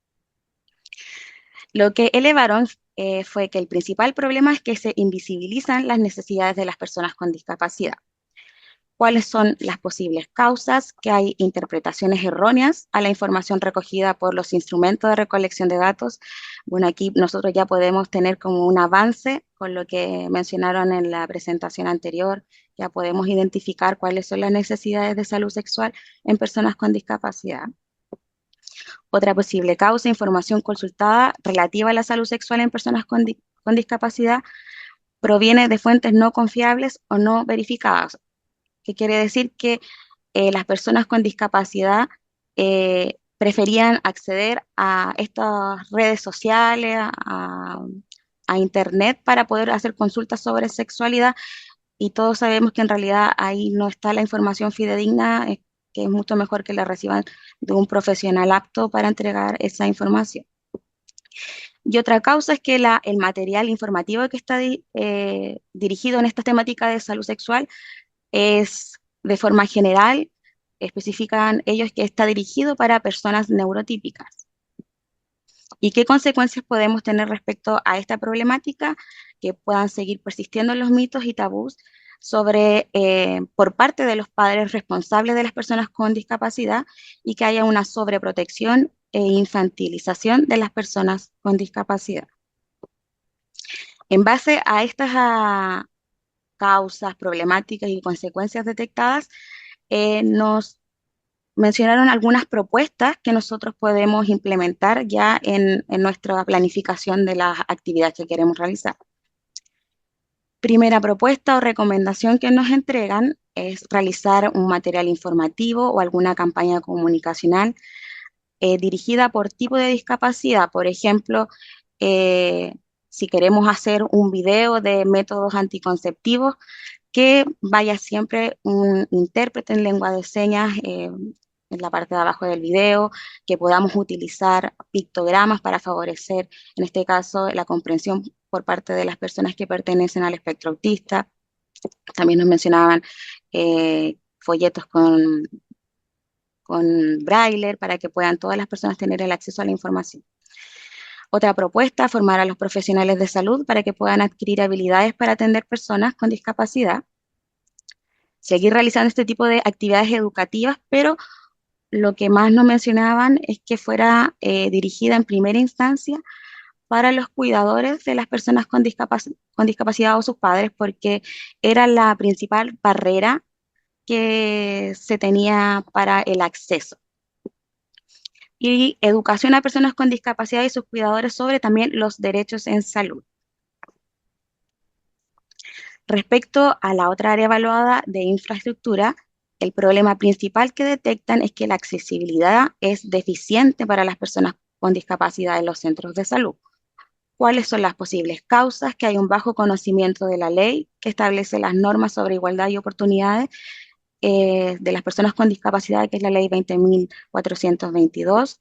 Speaker 5: Lo que elevaron fue que el principal problema es que se invisibilizan las necesidades de las personas con discapacidad. ¿Cuáles son las posibles causas? Que hay interpretaciones erróneas a la información recogida por los instrumentos de recolección de datos. Bueno, aquí nosotros ya podemos tener como un avance con lo que mencionaron en la presentación anterior. Ya podemos identificar cuáles son las necesidades de salud sexual en personas con discapacidad. Otra posible causa, información consultada relativa a la salud sexual en personas con discapacidad, proviene de fuentes no confiables o no verificadas, que quiere decir que las personas con discapacidad preferían acceder a estas redes sociales, a Internet para poder hacer consultas sobre sexualidad, y todos sabemos que en realidad ahí no está la información fidedigna, que es mucho mejor que la reciban de un profesional apto para entregar esa información. Y otra causa es que el material informativo que está dirigido en esta temática de salud sexual es de forma general, especifican ellos que está dirigido para personas neurotípicas. ¿Y qué consecuencias podemos tener respecto a esta problemática? Que puedan seguir persistiendo los mitos y tabús por parte de los padres responsables de las personas con discapacidad, y que haya una sobreprotección e infantilización de las personas con discapacidad. En base a estas causas, problemáticas y consecuencias detectadas, nos mencionaron algunas propuestas que nosotros podemos implementar ya en nuestra planificación de las actividades que queremos realizar. Primera propuesta o recomendación que nos entregan es realizar un material informativo o alguna campaña comunicacional dirigida por tipo de discapacidad. Por ejemplo, si queremos hacer un video de métodos anticonceptivos, que vaya siempre un intérprete en lengua de señas en la parte de abajo del video, que podamos utilizar pictogramas para favorecer, en este caso, la comprensión por parte de las personas que pertenecen al espectro autista. También nos mencionaban folletos con braille para que puedan todas las personas tener el acceso a la información. Otra propuesta, formar a los profesionales de salud para que puedan adquirir habilidades para atender personas con discapacidad. Seguir realizando este tipo de actividades educativas, pero lo que más nos mencionaban es que fuera dirigida en primera instancia para los cuidadores de las personas con discapacidad o sus padres, porque era la principal barrera que se tenía para el acceso. Y educación a personas con discapacidad y sus cuidadores sobre también los derechos en salud. Respecto a la otra área evaluada de infraestructura, el problema principal que detectan es que la accesibilidad es deficiente para las personas con discapacidad en los centros de salud. ¿Cuáles son las posibles causas? Que hay un bajo conocimiento de la ley que establece las normas sobre igualdad y oportunidades de las personas con discapacidad, que es la ley 20.422,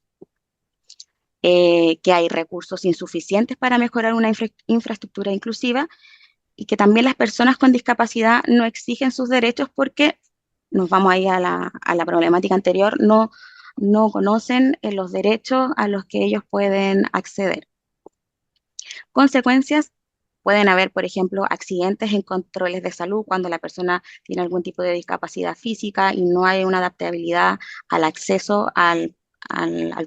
Speaker 5: que hay recursos insuficientes para mejorar una infraestructura inclusiva y que también las personas con discapacidad no exigen sus derechos porque, nos vamos ahí a la problemática anterior, no conocen los derechos a los que ellos pueden acceder. Consecuencias: pueden haber, por ejemplo, accidentes en controles de salud cuando la persona tiene algún tipo de discapacidad física y no hay una adaptabilidad al acceso al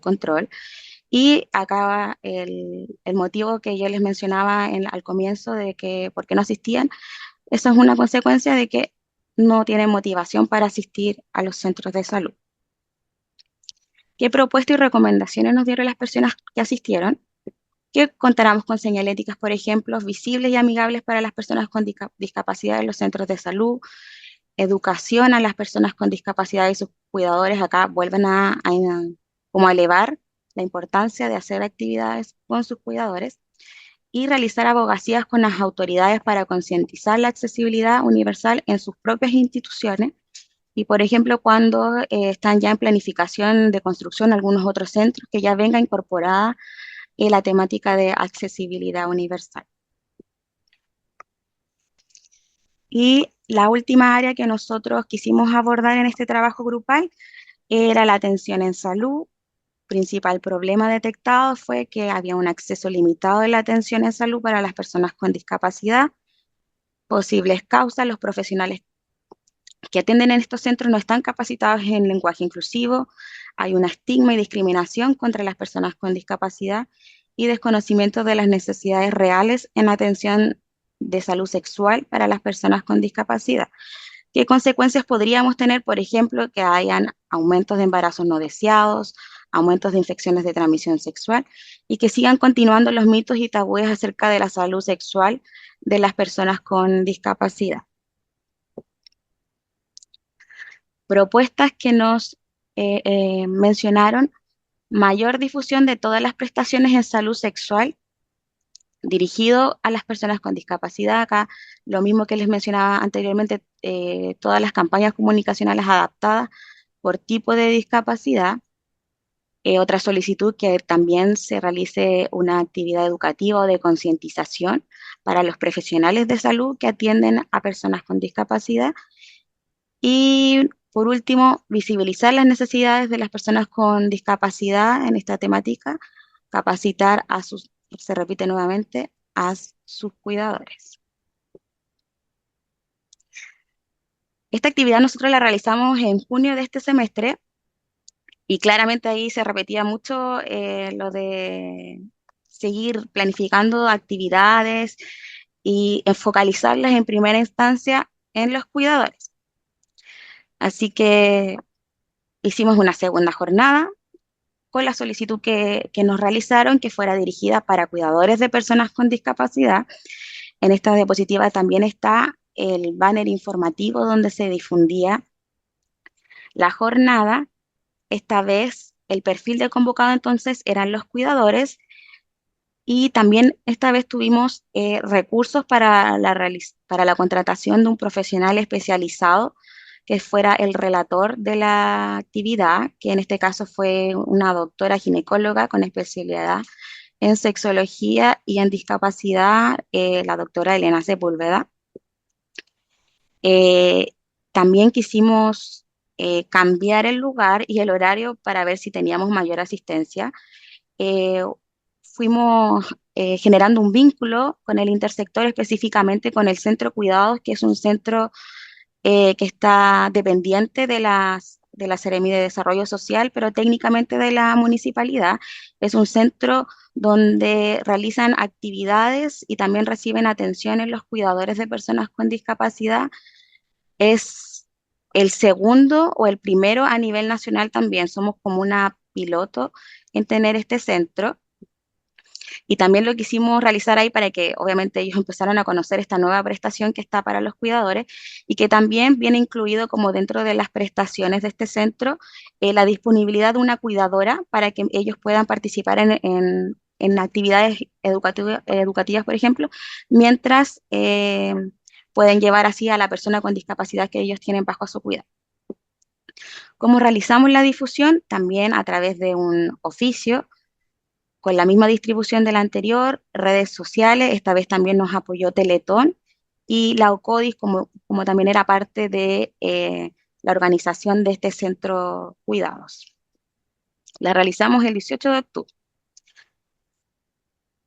Speaker 5: control. Y acá el motivo que yo les mencionaba al comienzo de que por qué no asistían, eso es una consecuencia de que no tienen motivación para asistir a los centros de salud. ¿Qué propuestas y recomendaciones nos dieron las personas que asistieron? Que contáramos con señaléticas, por ejemplo, visibles y amigables para las personas con discapacidad en los centros de salud, educación a las personas con discapacidad y sus cuidadores. Acá vuelven como a elevar la importancia de hacer actividades con sus cuidadores y realizar abogacías con las autoridades para concientizar la accesibilidad universal en sus propias instituciones. Y, por ejemplo, cuando están ya en planificación de construcción algunos otros centros, que ya venga incorporada la temática de accesibilidad universal. Y la última área que nosotros quisimos abordar en este trabajo grupal era la atención en salud. Principal problema detectado fue que había un acceso limitado de la atención en salud para las personas con discapacidad. Posibles causas: los profesionales que atienden en estos centros no están capacitados en lenguaje inclusivo, hay un estigma y discriminación contra las personas con discapacidad y desconocimiento de las necesidades reales en atención de salud sexual para las personas con discapacidad. ¿Qué consecuencias podríamos tener? Por ejemplo, que hayan aumentos de embarazos no deseados, aumentos de infecciones de transmisión sexual y que sigan continuando los mitos y tabúes acerca de la salud sexual de las personas con discapacidad. Propuestas que nos mencionaron: mayor difusión de todas las prestaciones en salud sexual dirigido a las personas con discapacidad. Acá lo mismo que les mencionaba anteriormente, todas las campañas comunicacionales adaptadas por tipo de discapacidad. Otra solicitud: que también se realice una actividad educativa o de concientización para los profesionales de salud que atienden a personas con discapacidad. Y por último, visibilizar las necesidades de las personas con discapacidad en esta temática, capacitar se repite nuevamente, a sus cuidadores. Esta actividad nosotros la realizamos en junio de este semestre y claramente ahí se repetía mucho lo de seguir planificando actividades y focalizarlas en primera instancia en los cuidadores. Así que hicimos una segunda jornada con la solicitud que nos realizaron, que fuera dirigida para cuidadores de personas con discapacidad. En esta diapositiva también está el banner informativo donde se difundía la jornada. Esta vez el perfil de convocado entonces eran los cuidadores y también esta vez tuvimos recursos para la contratación de un profesional especializado que fuera el relator de la actividad, que en este caso fue una doctora ginecóloga con especialidad en sexología y en discapacidad, la doctora Elena Sepúlveda. También quisimos cambiar el lugar y el horario para ver si teníamos mayor asistencia. Fuimos generando un vínculo con el intersector, específicamente con el Centro Cuidados, que es un centro que está dependiente de de la Seremi de Desarrollo Social, pero técnicamente de la municipalidad. Es un centro donde realizan actividades y también reciben atención los cuidadores de personas con discapacidad. Es el segundo o el primero a nivel nacional también. Somos como una piloto en tener este centro. Y también lo quisimos realizar ahí para que obviamente ellos empezaran a conocer esta nueva prestación que está para los cuidadores y que también viene incluido como dentro de las prestaciones de este centro la disponibilidad de una cuidadora para que ellos puedan participar en actividades educativas, por ejemplo, mientras pueden llevar así a la persona con discapacidad que ellos tienen bajo su cuidado. ¿Cómo realizamos la difusión? También a través de un oficio con la misma distribución de la anterior, redes sociales, esta vez también nos apoyó Teletón y la OCODIS como también era parte de la organización de este centro Cuidados. La realizamos el 18 de octubre.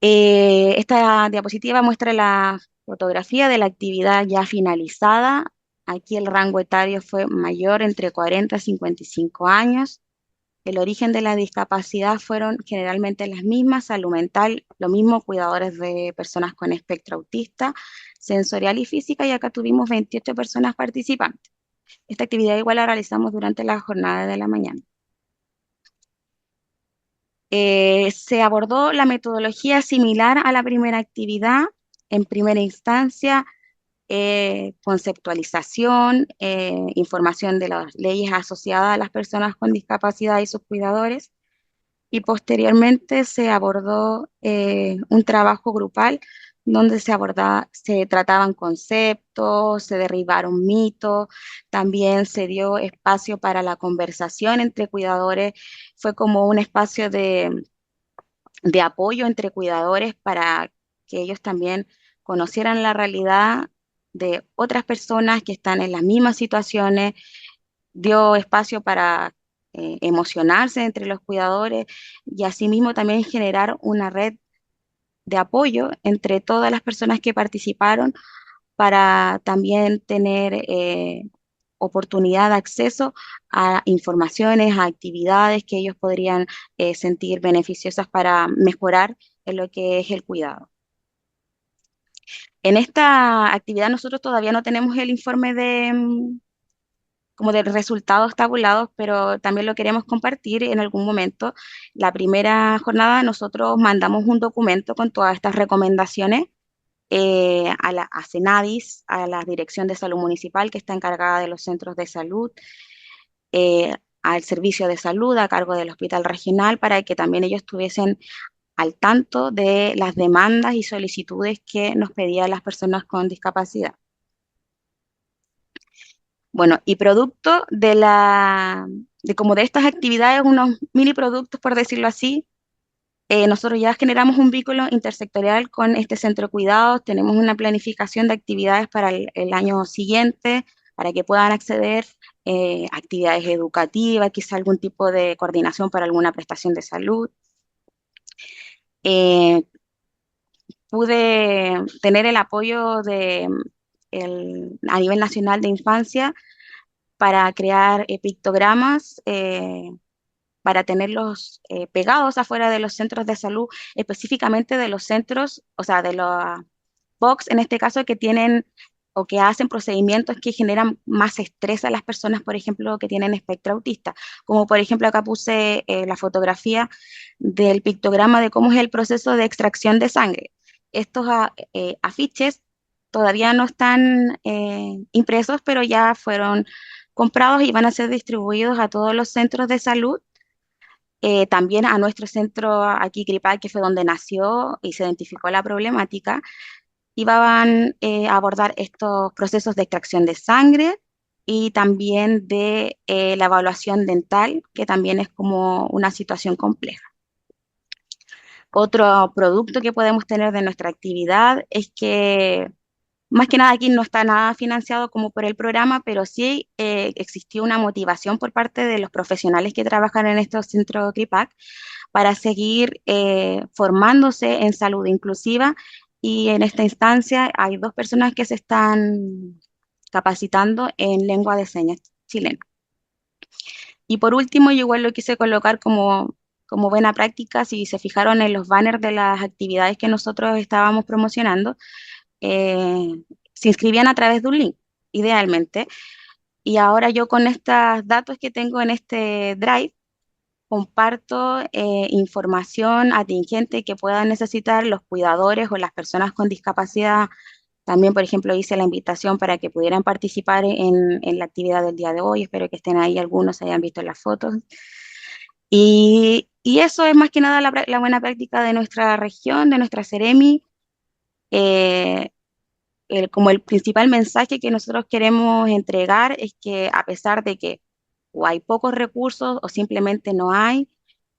Speaker 5: Esta diapositiva muestra la fotografía de la actividad ya finalizada. Aquí el rango etario fue mayor, entre 40 y 55 años. El origen de la discapacidad fueron generalmente las mismas, salud mental, lo mismo, cuidadores de personas con espectro autista, sensorial y física, y acá tuvimos 28 personas participantes. Esta actividad igual la realizamos durante la jornada de la mañana. Se abordó la metodología similar a la primera actividad. En primera instancia, conceptualización, información de las leyes asociadas a las personas con discapacidad y sus cuidadores. Y posteriormente se abordó un trabajo grupal donde se trataban conceptos, se derribaron mitos, también se dio espacio para la conversación entre cuidadores, fue como un espacio de apoyo entre cuidadores para que ellos también conocieran la realidad de otras personas que están en las mismas situaciones, dio espacio para emocionarse entre los cuidadores y asimismo también generar una red de apoyo entre todas las personas que participaron para también tener oportunidad de acceso a informaciones, a actividades que ellos podrían sentir beneficiosas para mejorar en lo que es el cuidado. En esta actividad nosotros todavía no tenemos el informe como de resultados tabulados, pero también lo queremos compartir en algún momento. La primera jornada nosotros mandamos un documento con todas estas recomendaciones a Senadis, a la Dirección de Salud Municipal que está encargada de los centros de salud, al Servicio de Salud a cargo del Hospital Regional, para que también ellos estuviesen al tanto de las demandas y solicitudes que nos pedían las personas con discapacidad. Bueno, y producto como de estas actividades, unos mini productos, por decirlo así, nosotros ya generamos un vínculo intersectorial con este centro de cuidados, tenemos una planificación de actividades para el año siguiente, para que puedan acceder a actividades educativas, quizá algún tipo de coordinación para alguna prestación de salud. Pude tener el apoyo a nivel nacional de infancia para crear pictogramas, para tenerlos pegados afuera de los centros de salud, específicamente de los centros, o sea, de los box en este caso, que tienen o que hacen procedimientos que generan más estrés a las personas, por ejemplo, que tienen espectro autista. Como por ejemplo acá puse la fotografía del pictograma de cómo es el proceso de extracción de sangre. Estos afiches todavía no están impresos, pero ya fueron comprados y van a ser distribuidos a todos los centros de salud, también a nuestro centro aquí, CRIPAC, que fue donde nació y se identificó la problemática, y van a abordar estos procesos de extracción de sangre y también de la evaluación dental, que también es como una situación compleja. Otro producto que podemos tener de nuestra actividad es que más que nada aquí no está nada financiado como por el programa, pero sí existió una motivación por parte de los profesionales que trabajan en estos centros CRIPAC para seguir formándose en salud inclusiva, y en esta instancia hay 2 personas que se están capacitando en lengua de señas chilena. Y por último, yo igual lo quise colocar como buena práctica, si se fijaron en los banners de las actividades que nosotros estábamos promocionando, eh, se inscribían a través de un link, idealmente. Y ahora yo con estos datos que tengo en este Drive, comparto información atingente que puedan necesitar los cuidadores o las personas con discapacidad. También, por ejemplo, hice la invitación para que pudieran participar en la actividad del día de hoy. Espero que estén ahí algunos, hayan visto las fotos. Y eso es más que nada la buena práctica de nuestra región, de nuestra Seremi. Eh, como el principal mensaje que nosotros queremos entregar es que a pesar de que o hay pocos recursos o simplemente no hay,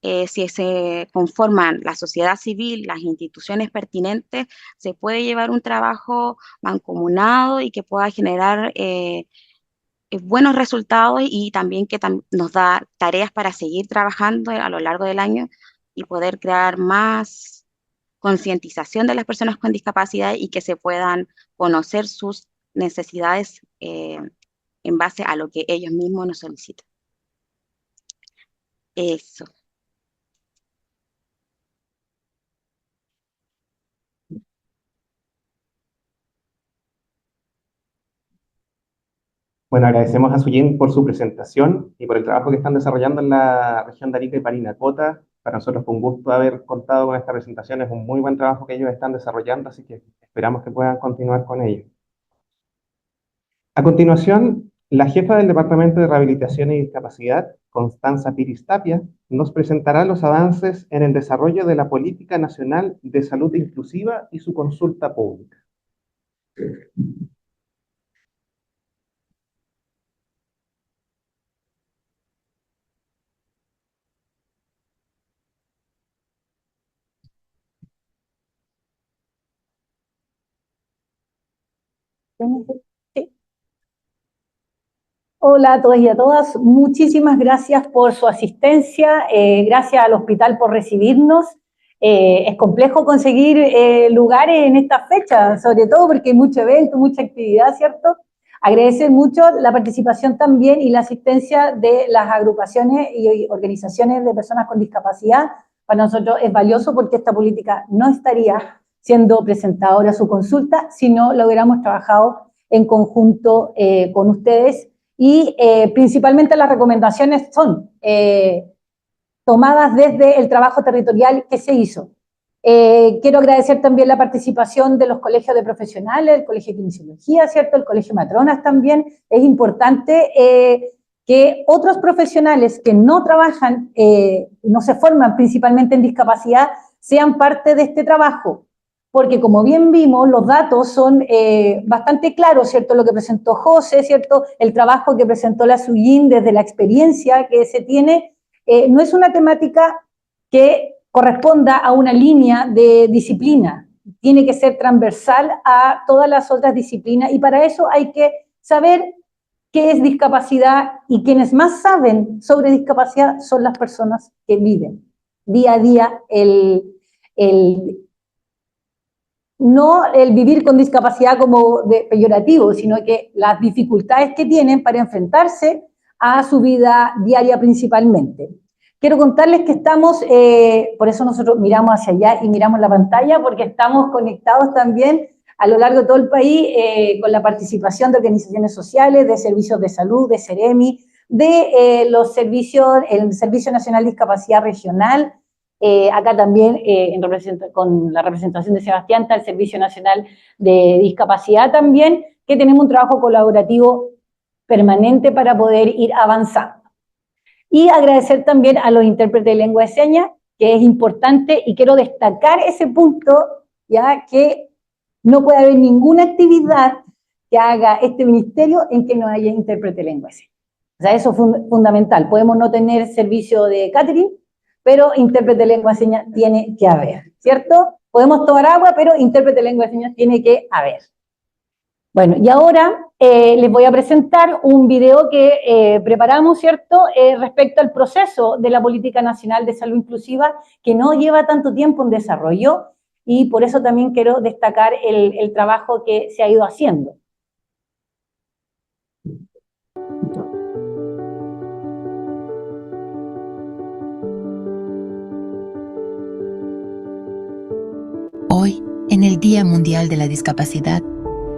Speaker 5: si se conforman la sociedad civil, las instituciones pertinentes, se puede llevar un trabajo mancomunado y que pueda generar buenos resultados y también que nos da tareas para seguir trabajando a lo largo del año y poder crear más concientización de las personas con discapacidad y que se puedan conocer sus necesidades en base a lo que ellos mismos nos solicitan. Eso.
Speaker 1: Bueno, agradecemos a Suyín por su presentación y por el trabajo que están desarrollando en la región de Arica y Parinacota. Para nosotros fue un gusto haber contado con esta presentación, es un muy buen trabajo que ellos están desarrollando, así que esperamos que puedan continuar con ello. A continuación, la jefa del Departamento de Rehabilitación y Discapacidad, Constanza Piris Tapia, nos presentará los avances en el desarrollo de la Política Nacional de Salud Inclusiva y su consulta pública.
Speaker 6: Sí. Hola a todos y a todas, muchísimas gracias por su asistencia, gracias al hospital por recibirnos. Es complejo conseguir lugares en esta fecha, sobre todo porque hay mucho evento, mucha actividad, ¿cierto? Agradecer mucho la participación también y la asistencia de las agrupaciones y organizaciones de personas con discapacidad. Para nosotros es valioso porque esta política no estaría siendo presentada ahora a su consulta si no lo hubiéramos trabajado en conjunto con ustedes. Y principalmente las recomendaciones son tomadas desde el trabajo territorial que se hizo. Quiero agradecer también la participación de los colegios de profesionales, el Colegio de Kinesiología, ¿cierto? El Colegio Matronas también. Es importante que otros profesionales que no trabajan, no se forman principalmente en discapacidad, sean parte de este trabajo. Porque como bien vimos, los datos son bastante claros, ¿cierto? Lo que presentó José, ¿cierto? El trabajo que presentó la Suyín desde la experiencia que se tiene, no es una temática que corresponda a una línea de disciplina, tiene que ser transversal a todas las otras disciplinas y para eso hay que saber qué es discapacidad y quienes más saben sobre discapacidad son las personas que viven día a día no el vivir con discapacidad como peyorativo, sino que las dificultades que tienen para enfrentarse a su vida diaria principalmente. Quiero contarles que estamos, por eso nosotros miramos hacia allá y miramos la pantalla, porque estamos conectados también a lo largo de todo el país con la participación de organizaciones sociales, de servicios de salud, de Seremi, de los servicios, el Servicio Nacional de Discapacidad Regional, acá también con la representación de Sebastián está el Servicio Nacional de Discapacidad también, que tenemos un trabajo colaborativo permanente para poder ir avanzando. Y agradecer también a los intérpretes de lengua de señas, que es importante, y quiero destacar ese punto, ya que no puede haber ninguna actividad que haga este ministerio en que no haya intérprete de lengua de señas. O sea, eso es fundamental. Podemos no tener servicio de catering, pero intérprete de lengua de señas tiene que haber, ¿cierto? Podemos tomar agua, pero intérprete de lengua de señas tiene que haber. Bueno, y ahora les voy a presentar un video que preparamos, ¿cierto?, respecto al proceso de la Política Nacional de Salud Inclusiva, que no lleva tanto tiempo en desarrollo, y por eso también quiero destacar el trabajo que se ha ido haciendo. . 。 . 。 。 . 。 . 。 . 。 . 。 . 。 . 。 . 。 . 。 . 。 . 。 . 。 . 。 . 。 . 。 . 。 . 。 . 。 . 。 . 。 . 。 . 。 . 。 . 。 . 。 . 。 . 。 . 。 .
Speaker 7: Thank you. Hoy, en el Día Mundial de la Discapacidad,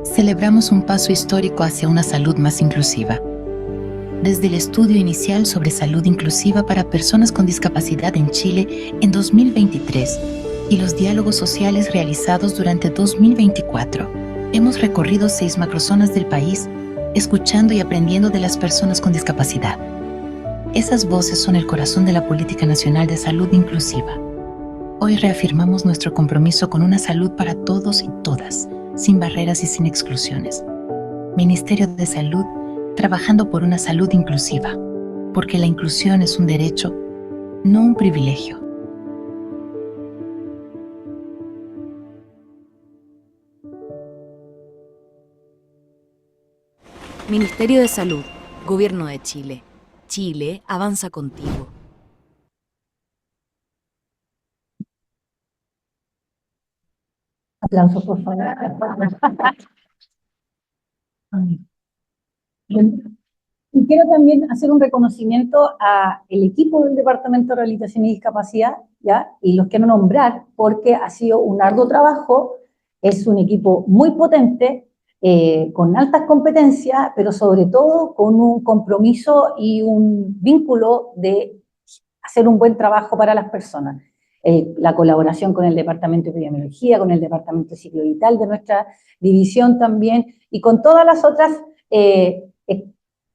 Speaker 7: celebramos un paso histórico hacia una salud más inclusiva. Desde el estudio inicial sobre salud inclusiva para personas con discapacidad en Chile en 2023 y los diálogos sociales realizados durante 2024, hemos recorrido 6 macrozonas del país, escuchando y aprendiendo de las personas con discapacidad. Esas voces son el corazón de la Política Nacional de Salud Inclusiva. Hoy reafirmamos nuestro compromiso con una salud para todos y todas, sin barreras y sin exclusiones. Ministerio de Salud, trabajando por una salud inclusiva, porque la inclusión es un derecho, no un privilegio.
Speaker 8: Ministerio de Salud, Gobierno de Chile. Chile avanza contigo.
Speaker 6: Aplausos, por favor. Y quiero también hacer un reconocimiento al equipo del Departamento de Rehabilitación y Discapacidad, ¿ya? Y los quiero nombrar porque ha sido un arduo trabajo, es un equipo muy potente, con altas competencias, pero sobre todo con un compromiso y un vínculo de hacer un buen trabajo para las personas. La colaboración con el Departamento de Epidemiología, con el Departamento de Ciclo Vital de nuestra división también, y con todas las otras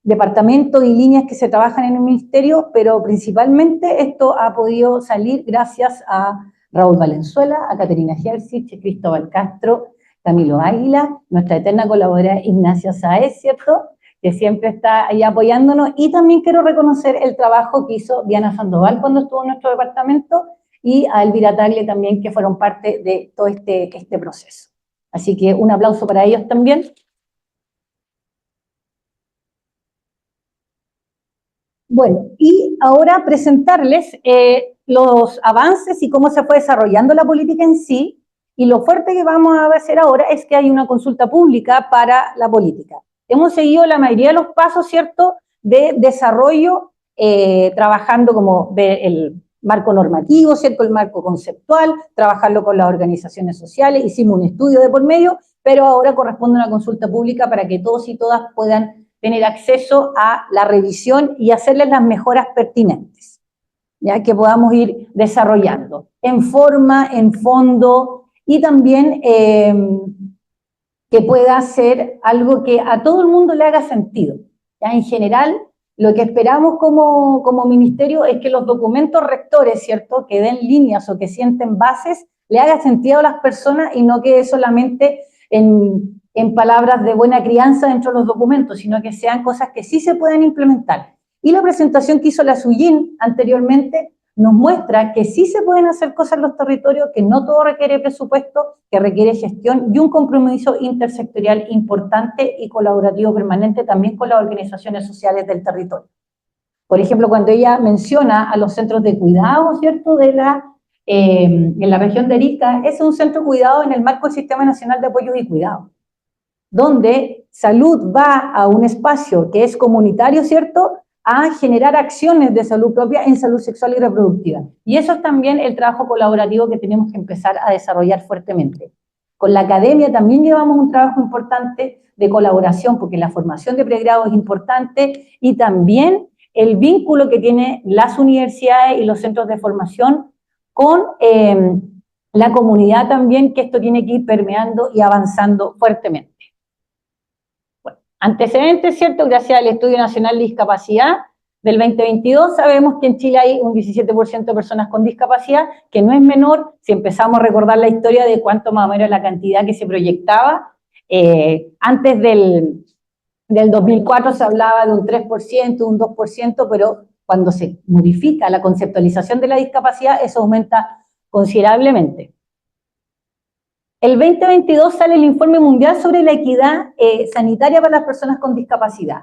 Speaker 6: departamentos y líneas que se trabajan en el Ministerio, pero principalmente esto ha podido salir gracias a Raúl Valenzuela, a Caterina Gersich, Cristóbal Castro, Camilo Águila, nuestra eterna colaboradora Ignacia Sáez, ¿cierto?, que siempre está ahí apoyándonos, y también quiero reconocer el trabajo que hizo Diana Sandoval cuando estuvo en nuestro departamento, y a Elvira Tagle también, que fueron parte de todo este proceso. Así que un aplauso para ellos también. Bueno, y ahora presentarles los avances y cómo se fue desarrollando la política en sí, y lo fuerte que vamos a hacer ahora es que hay una consulta pública para la política. Hemos seguido la mayoría de los pasos, ¿cierto?, de desarrollo, trabajando como el marco normativo, ¿cierto?, el marco conceptual, trabajarlo con las organizaciones sociales, hicimos un estudio de por medio, pero ahora corresponde una consulta pública para que todos y todas puedan tener acceso a la revisión y hacerles las mejoras pertinentes, ya que podamos ir desarrollando en forma, en fondo, y también que pueda ser algo que a todo el mundo le haga sentido. ¿Ya? En general, lo que esperamos como ministerio es que los documentos rectores, ¿cierto?, que den líneas o que sienten bases, le haga sentido a las personas y no quede solamente en palabras de buena crianza dentro de los documentos, sino que sean cosas que sí se pueden implementar. Y la presentación que hizo la SUYIN anteriormente nos muestra que sí se pueden hacer cosas en los territorios, que no todo requiere presupuesto, que requiere gestión y un compromiso intersectorial importante y colaborativo permanente también con las organizaciones sociales del territorio. Por ejemplo, cuando ella menciona a los centros de cuidado, ¿cierto?, en la región de Arica, ese es un centro de cuidado en el marco del Sistema Nacional de Apoyo y Cuidado, donde salud va a un espacio que es comunitario, ¿cierto?, a generar acciones de salud propia en salud sexual y reproductiva. Y eso es también el trabajo colaborativo que tenemos que empezar a desarrollar fuertemente. Con la academia también llevamos un trabajo importante de colaboración, porque la formación de pregrado es importante, y también el vínculo que tienen las universidades y los centros de formación con la comunidad también, que esto tiene que ir permeando y avanzando fuertemente. Antecedentes, ¿cierto? Gracias al Estudio Nacional de Discapacidad del 2022, sabemos que en Chile hay un 17% de personas con discapacidad, que no es menor, si empezamos a recordar la historia de cuánto más o menos la cantidad que se proyectaba. Antes del 2004 se hablaba de un 3%, un 2%, pero cuando se modifica la conceptualización de la discapacidad, eso aumenta considerablemente. El 2022 sale el Informe Mundial sobre la Equidad Sanitaria para las Personas con Discapacidad,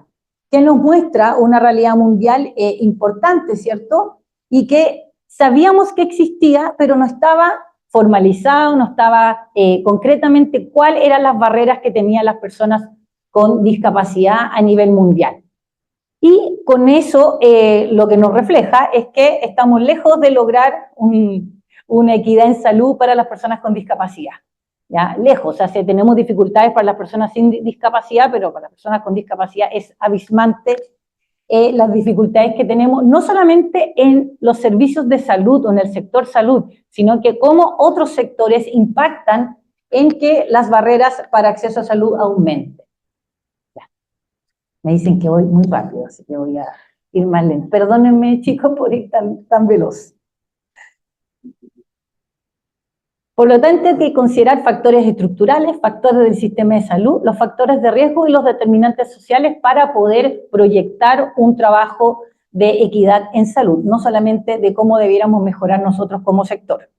Speaker 6: que nos muestra una realidad mundial importante, ¿cierto? Y que sabíamos que existía, pero no estaba formalizado, no estaba concretamente cuáles eran las barreras que tenían las personas con discapacidad a nivel mundial. Y con eso lo que nos refleja es que estamos lejos de lograr una equidad en salud para las personas con discapacidad. ¿Ya? Lejos, o sea, si tenemos dificultades para las personas sin discapacidad, pero para las personas con discapacidad es abismante las dificultades que tenemos, no solamente en los servicios de salud o en el sector salud, sino que cómo otros sectores impactan en que las barreras para acceso a salud aumenten. Ya. Me dicen que voy muy rápido, así que voy a ir más lento. Perdónenme, chicos, por ir tan veloz. Por lo tanto, hay que considerar factores estructurales, factores del sistema de salud, los factores de riesgo y los determinantes sociales para poder proyectar un trabajo de equidad en salud, no solamente de cómo debiéramos mejorar nosotros como sector.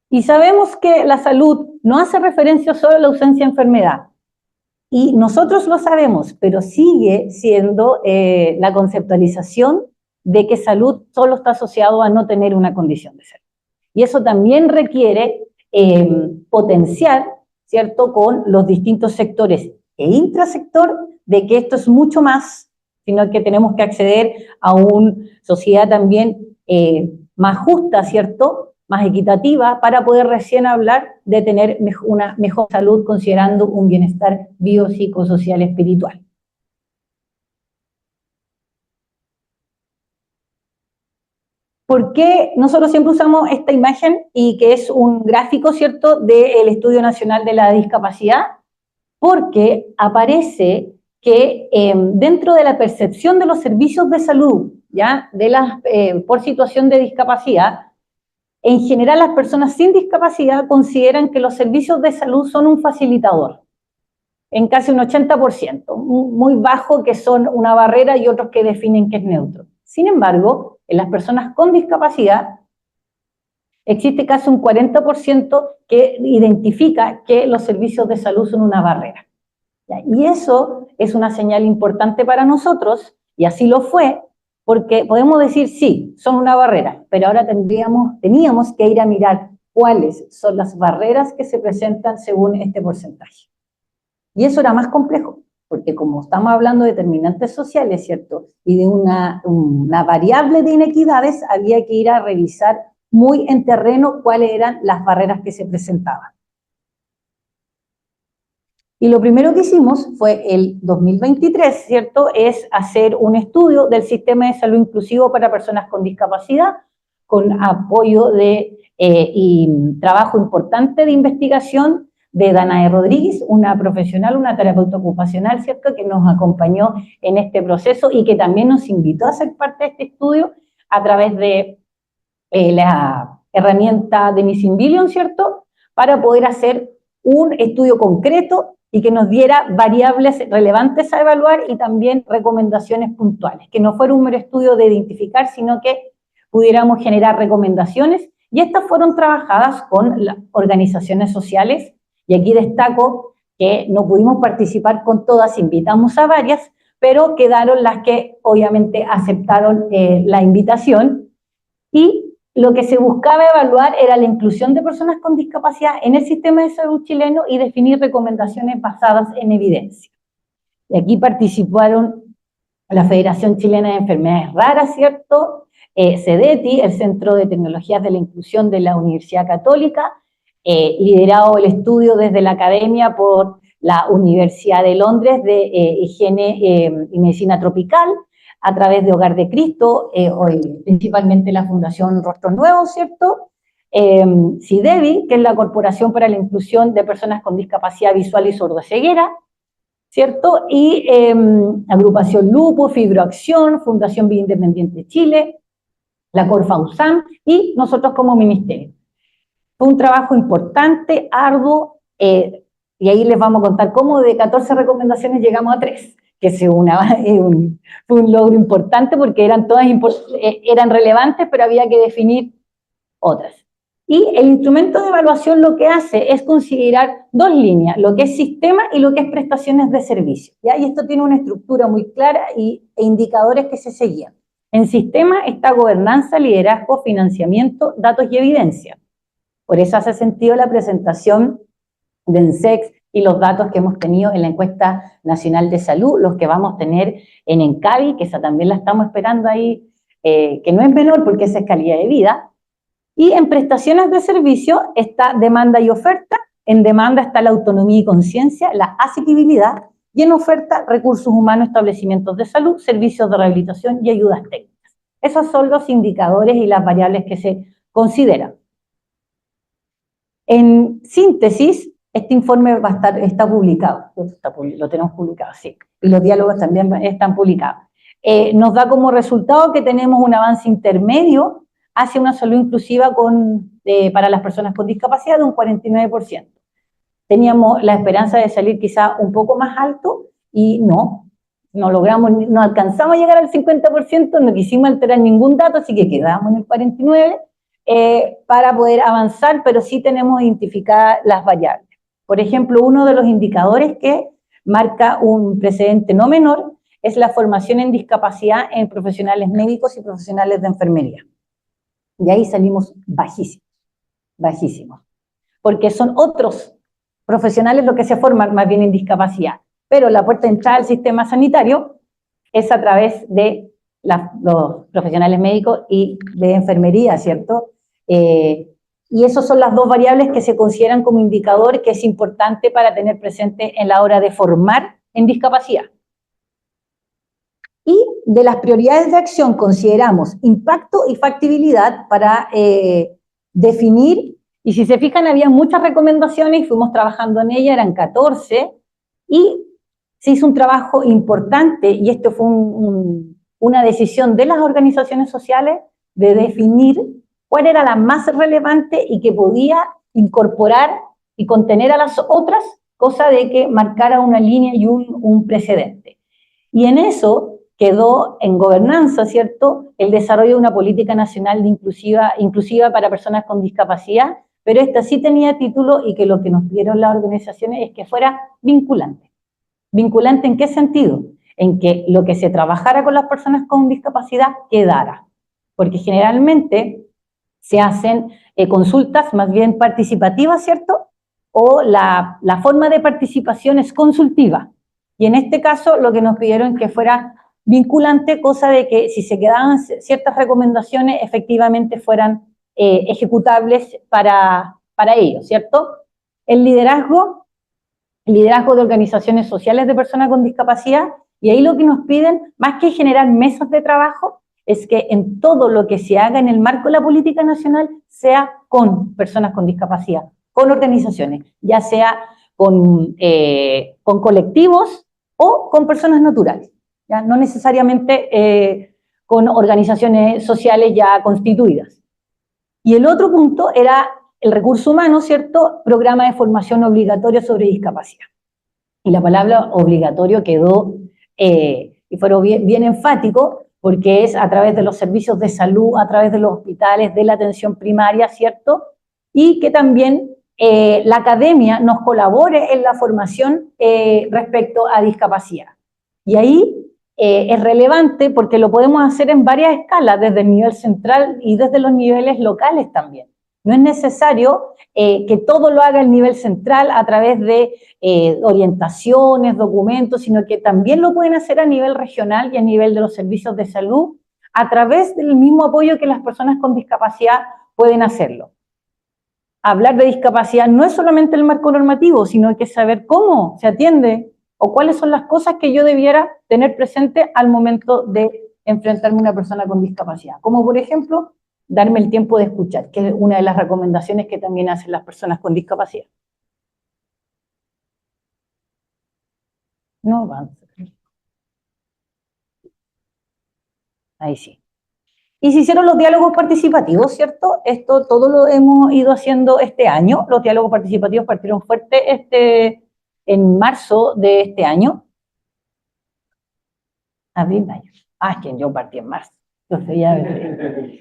Speaker 6: Y sabemos que la salud no hace referencia solo a la ausencia de enfermedad. Y nosotros lo sabemos, pero sigue siendo la conceptualización de que salud solo está asociado a no tener una condición de salud. Y eso también requiere potenciar, ¿cierto?, con los distintos sectores e intrasector, de que esto es mucho más, sino que tenemos que acceder a una sociedad también más justa, ¿cierto?, más equitativa, para poder recién hablar de tener una mejor salud considerando un bienestar biopsicosocial espiritual. ¿Por qué nosotros siempre usamos esta imagen y que es un gráfico, ¿cierto?, del Estudio Nacional de la Discapacidad? Porque aparece que dentro de la percepción de los servicios de salud, ¿ya?, por situación de discapacidad, en general las personas sin discapacidad consideran que los servicios de salud son un facilitador, en casi un 80%, muy bajo que son una barrera y otros que definen que es neutro. Sin embargo, en las personas con discapacidad existe casi un 40% que identifica que los servicios de salud son una barrera. Y eso es una señal importante para nosotros, y así lo fue, porque podemos decir, sí, son una barrera, pero ahora teníamos que ir a mirar cuáles son las barreras que se presentan según este porcentaje. Y eso era más complejo, porque como estamos hablando de determinantes sociales, ¿cierto?, y de una variable de inequidades, había que ir a revisar muy en terreno cuáles eran las barreras que se presentaban. Y lo primero que hicimos fue el 2023, ¿cierto?, es hacer un estudio del sistema de salud inclusivo para personas con discapacidad, con apoyo y trabajo importante de investigación de Danae Rodríguez, una profesional, una terapeuta ocupacional, ¿cierto?, que nos acompañó en este proceso y que también nos invitó a ser parte de este estudio a través de la herramienta de Missing Billion, ¿cierto?, para poder hacer un estudio concreto y que nos diera variables relevantes a evaluar y también recomendaciones puntuales, que no fuera un mero estudio de identificar, sino que pudiéramos generar recomendaciones, y estas fueron trabajadas con las organizaciones sociales, y aquí destaco que no pudimos participar con todas, invitamos a varias, pero quedaron las que obviamente aceptaron la invitación, y lo que se buscaba evaluar era la inclusión de personas con discapacidad en el sistema de salud chileno y definir recomendaciones basadas en evidencia. Y aquí participaron la Federación Chilena de Enfermedades Raras, ¿cierto?, CEDETI, el Centro de Tecnologías de la Inclusión de la Universidad Católica, liderado el estudio desde la academia por la Universidad de Londres de Higiene y Medicina Tropical, a través de Hogar de Cristo, principalmente la Fundación Rostros Nuevos, ¿cierto?, CIDEVI, que es la Corporación para la Inclusión de Personas con Discapacidad Visual y Sordoceguera, ¿cierto?, y Agrupación Lupo, Fibroacción, Fundación Vida Independiente Chile, la Corfausam y nosotros como ministerio. Fue un trabajo importante, arduo, y ahí les vamos a contar cómo de 14 recomendaciones llegamos a 3, que fue un logro importante porque eran todas eran relevantes, pero había que definir otras. Y el instrumento de evaluación lo que hace es considerar dos líneas, lo que es sistema y lo que es prestaciones de servicio, ¿ya? Y esto tiene una estructura muy clara e indicadores que se seguían. En sistema está gobernanza, liderazgo, financiamiento, datos y evidencia. Por eso hace sentido la presentación de ENSEX y los datos que hemos tenido en la encuesta nacional de salud, los que vamos a tener en ENCAVI, que esa también la estamos esperando ahí que no es menor porque esa es calidad de vida. Y en prestaciones de servicio está demanda y oferta. En demanda está la autonomía y conciencia, la asequibilidad, y en oferta, recursos humanos, establecimientos de salud, servicios de rehabilitación y ayudas técnicas. Esos son los indicadores y las variables que se consideran. En síntesis, este informe está publicado, lo tenemos publicado, sí, y los diálogos también están publicados. Nos da como resultado que tenemos un avance intermedio hacia una salud inclusiva para las personas con discapacidad de un 49%. Teníamos la esperanza de salir quizá un poco más alto y no logramos, no alcanzamos a llegar al 50%, no quisimos alterar ningún dato, así que quedamos en el 49% para poder avanzar, pero sí tenemos identificadas las variables. Por ejemplo, uno de los indicadores que marca un precedente no menor es la formación en discapacidad en profesionales médicos y profesionales de enfermería. Y ahí salimos bajísimos, bajísimos, porque son otros profesionales los que se forman más bien en discapacidad, pero la puerta de entrada al sistema sanitario es a través de los profesionales médicos y de enfermería, ¿cierto? Y esas son las dos variables que se consideran como indicador que es importante para tener presente en la hora de formar en discapacidad. Y de las prioridades de acción consideramos impacto y factibilidad para definir, y si se fijan había muchas recomendaciones y fuimos trabajando en ellas, eran 14, y se hizo un trabajo importante, y esto fue una decisión de las organizaciones sociales de definir cuál era la más relevante y que podía incorporar y contener a las otras, cosa de que marcara una línea y un precedente. Y en eso quedó en gobernanza, ¿cierto?, el desarrollo de una política nacional de inclusiva para personas con discapacidad, pero esta sí tenía título y que lo que nos pidieron las organizaciones es que fuera vinculante. ¿Vinculante en qué sentido? En que lo que se trabajara con las personas con discapacidad quedara, porque generalmente se hacen consultas más bien participativas, ¿cierto?, o la forma de participación es consultiva, y en este caso lo que nos pidieron que fuera vinculante, cosa de que si se quedaban ciertas recomendaciones efectivamente fueran ejecutables para ellos, ¿cierto? El liderazgo de organizaciones sociales de personas con discapacidad, y ahí lo que nos piden, más que generar mesas de trabajo, es que en todo lo que se haga en el marco de la política nacional sea con personas con discapacidad, con organizaciones, ya sea con colectivos o con personas naturales, ¿ya? No necesariamente con organizaciones sociales ya constituidas. Y el otro punto era el recurso humano, ¿cierto?, programa de formación obligatorio sobre discapacidad. Y la palabra obligatorio quedó, y fueron bien enfático, porque es a través de los servicios de salud, a través de los hospitales, de la atención primaria, ¿cierto? Y que también la academia nos colabore en la formación respecto a discapacidad. Y ahí es relevante porque lo podemos hacer en varias escalas, desde el nivel central y desde los niveles locales también. No es necesario que todo lo haga el nivel central a través de orientaciones, documentos, sino que también lo pueden hacer a nivel regional y a nivel de los servicios de salud, a través del mismo apoyo que las personas con discapacidad pueden hacerlo. Hablar de discapacidad no es solamente el marco normativo, sino hay que saber cómo se atiende o cuáles son las cosas que yo debiera tener presente al momento de enfrentarme a una persona con discapacidad. Como por ejemplo, darme el tiempo de escuchar, que es una de las recomendaciones que también hacen las personas con discapacidad. No avanza. Ahí sí. Y se hicieron los diálogos participativos, ¿cierto? Esto todo lo hemos ido haciendo este año. Los diálogos participativos partieron fuerte en marzo de este año. Abril, mayo. Ah, es que yo partí en marzo. Entonces ya...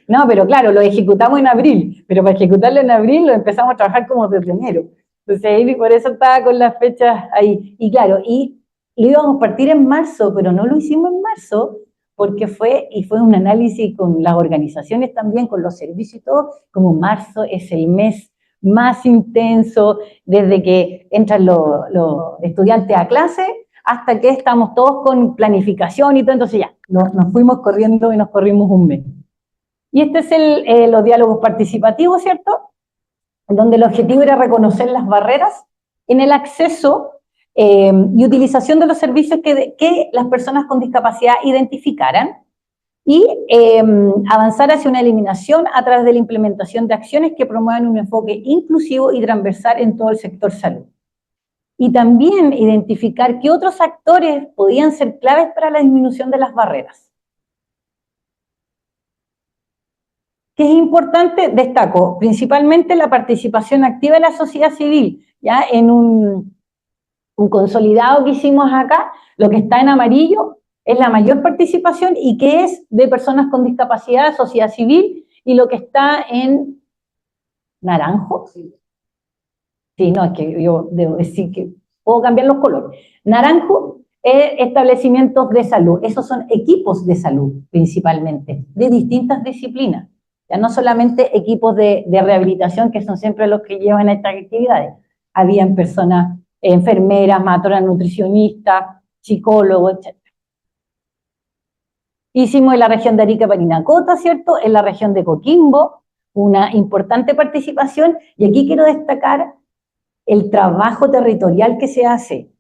Speaker 6: No, pero claro, lo ejecutamos en abril, pero para ejecutarlo en abril lo empezamos a trabajar como desde enero. Entonces ahí por eso estaba con las fechas ahí. Y claro, y lo íbamos a partir en marzo, pero no lo hicimos en marzo, porque fue un análisis con las organizaciones también, con los servicios y todo, como marzo es el mes más intenso, desde que entran los estudiantes a clase hasta que estamos todos con planificación y todo, entonces ya, nos fuimos corriendo y nos corrimos un mes. Y este es los diálogos participativos, ¿cierto? Donde el objetivo era reconocer las barreras en el acceso y utilización de los servicios que las personas con discapacidad identificaran, y avanzar hacia una eliminación a través de la implementación de acciones que promuevan un enfoque inclusivo y transversal en todo el sector salud. Y también identificar qué otros actores podían ser claves para la disminución de las barreras. ¿Qué es importante? Destaco principalmente la participación activa de la sociedad civil, ya en un consolidado que hicimos acá, lo que está en amarillo es la mayor participación y que es de personas con discapacidad, sociedad civil, y lo que está en naranjo. Sí, no, es que yo debo decir que puedo cambiar los colores. Naranjo es establecimientos de salud, esos son equipos de salud principalmente, de distintas disciplinas, ya no solamente equipos de rehabilitación, que son siempre los que llevan estas actividades. Habían personas, enfermeras, matronas, nutricionistas, psicólogos, etc. Hicimos en la región de Arica, Parinacota, ¿cierto? En la región de Coquimbo, una importante participación, y aquí quiero destacar el trabajo territorial que se hace.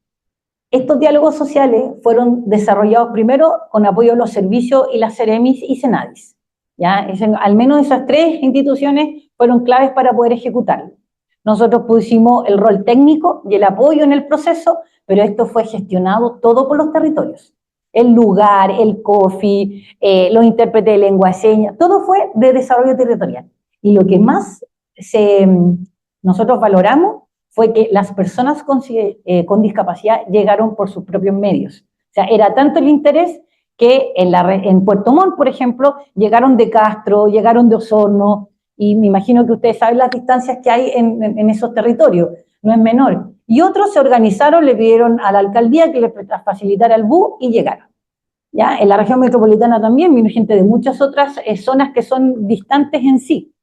Speaker 6: Estos diálogos sociales fueron desarrollados primero con apoyo de los servicios y las Ceremis y Senadis. ¿Ya? Al menos esas tres instituciones fueron claves para poder ejecutarlo. Nosotros pusimos el rol técnico y el apoyo en el proceso, pero esto fue gestionado todo por los territorios. El lugar, el COFI, los intérpretes de lengua de señas, todo fue de desarrollo territorial. Y lo que más nosotros valoramos fue que las personas con discapacidad llegaron por sus propios medios. O sea, era tanto el interés que en Puerto Montt, por ejemplo, llegaron de Castro, llegaron de Osorno, y me imagino que ustedes saben las distancias que hay en esos territorios, no es menor. Y otros se organizaron, le pidieron a la alcaldía que les facilitara el bus y llegaron. ¿Ya? En la región metropolitana también vino gente de muchas otras zonas que son distantes en sí.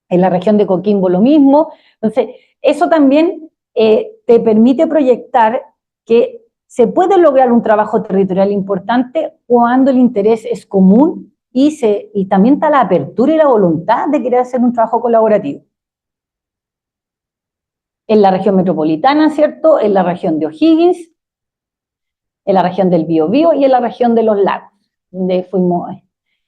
Speaker 6: En la región de Coquimbo lo mismo. Entonces, eso también te permite proyectar que se puede lograr un trabajo territorial importante cuando el interés es común y también está la apertura y la voluntad de querer hacer un trabajo colaborativo. En la región metropolitana, ¿cierto? En la región de O'Higgins, en la región del Biobío y en la región de los lagos, donde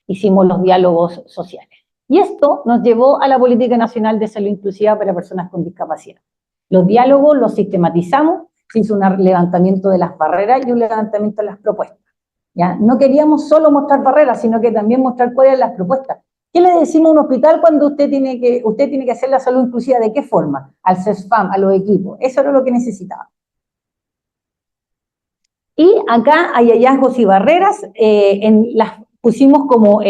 Speaker 6: hicimos los diálogos sociales. Y esto nos llevó a la Política Nacional de Salud Inclusiva para Personas con Discapacidad. Los diálogos los sistematizamos, se hizo un levantamiento de las barreras y un levantamiento de las propuestas. ¿Ya? No queríamos solo mostrar barreras, sino que también mostrar cuáles eran las propuestas. ¿Qué le decimos a un hospital cuando usted tiene que hacer la salud inclusiva? ¿De qué forma? Al CESFAM, a los equipos. Eso era lo que necesitaba. Y acá hay hallazgos y barreras, las pusimos como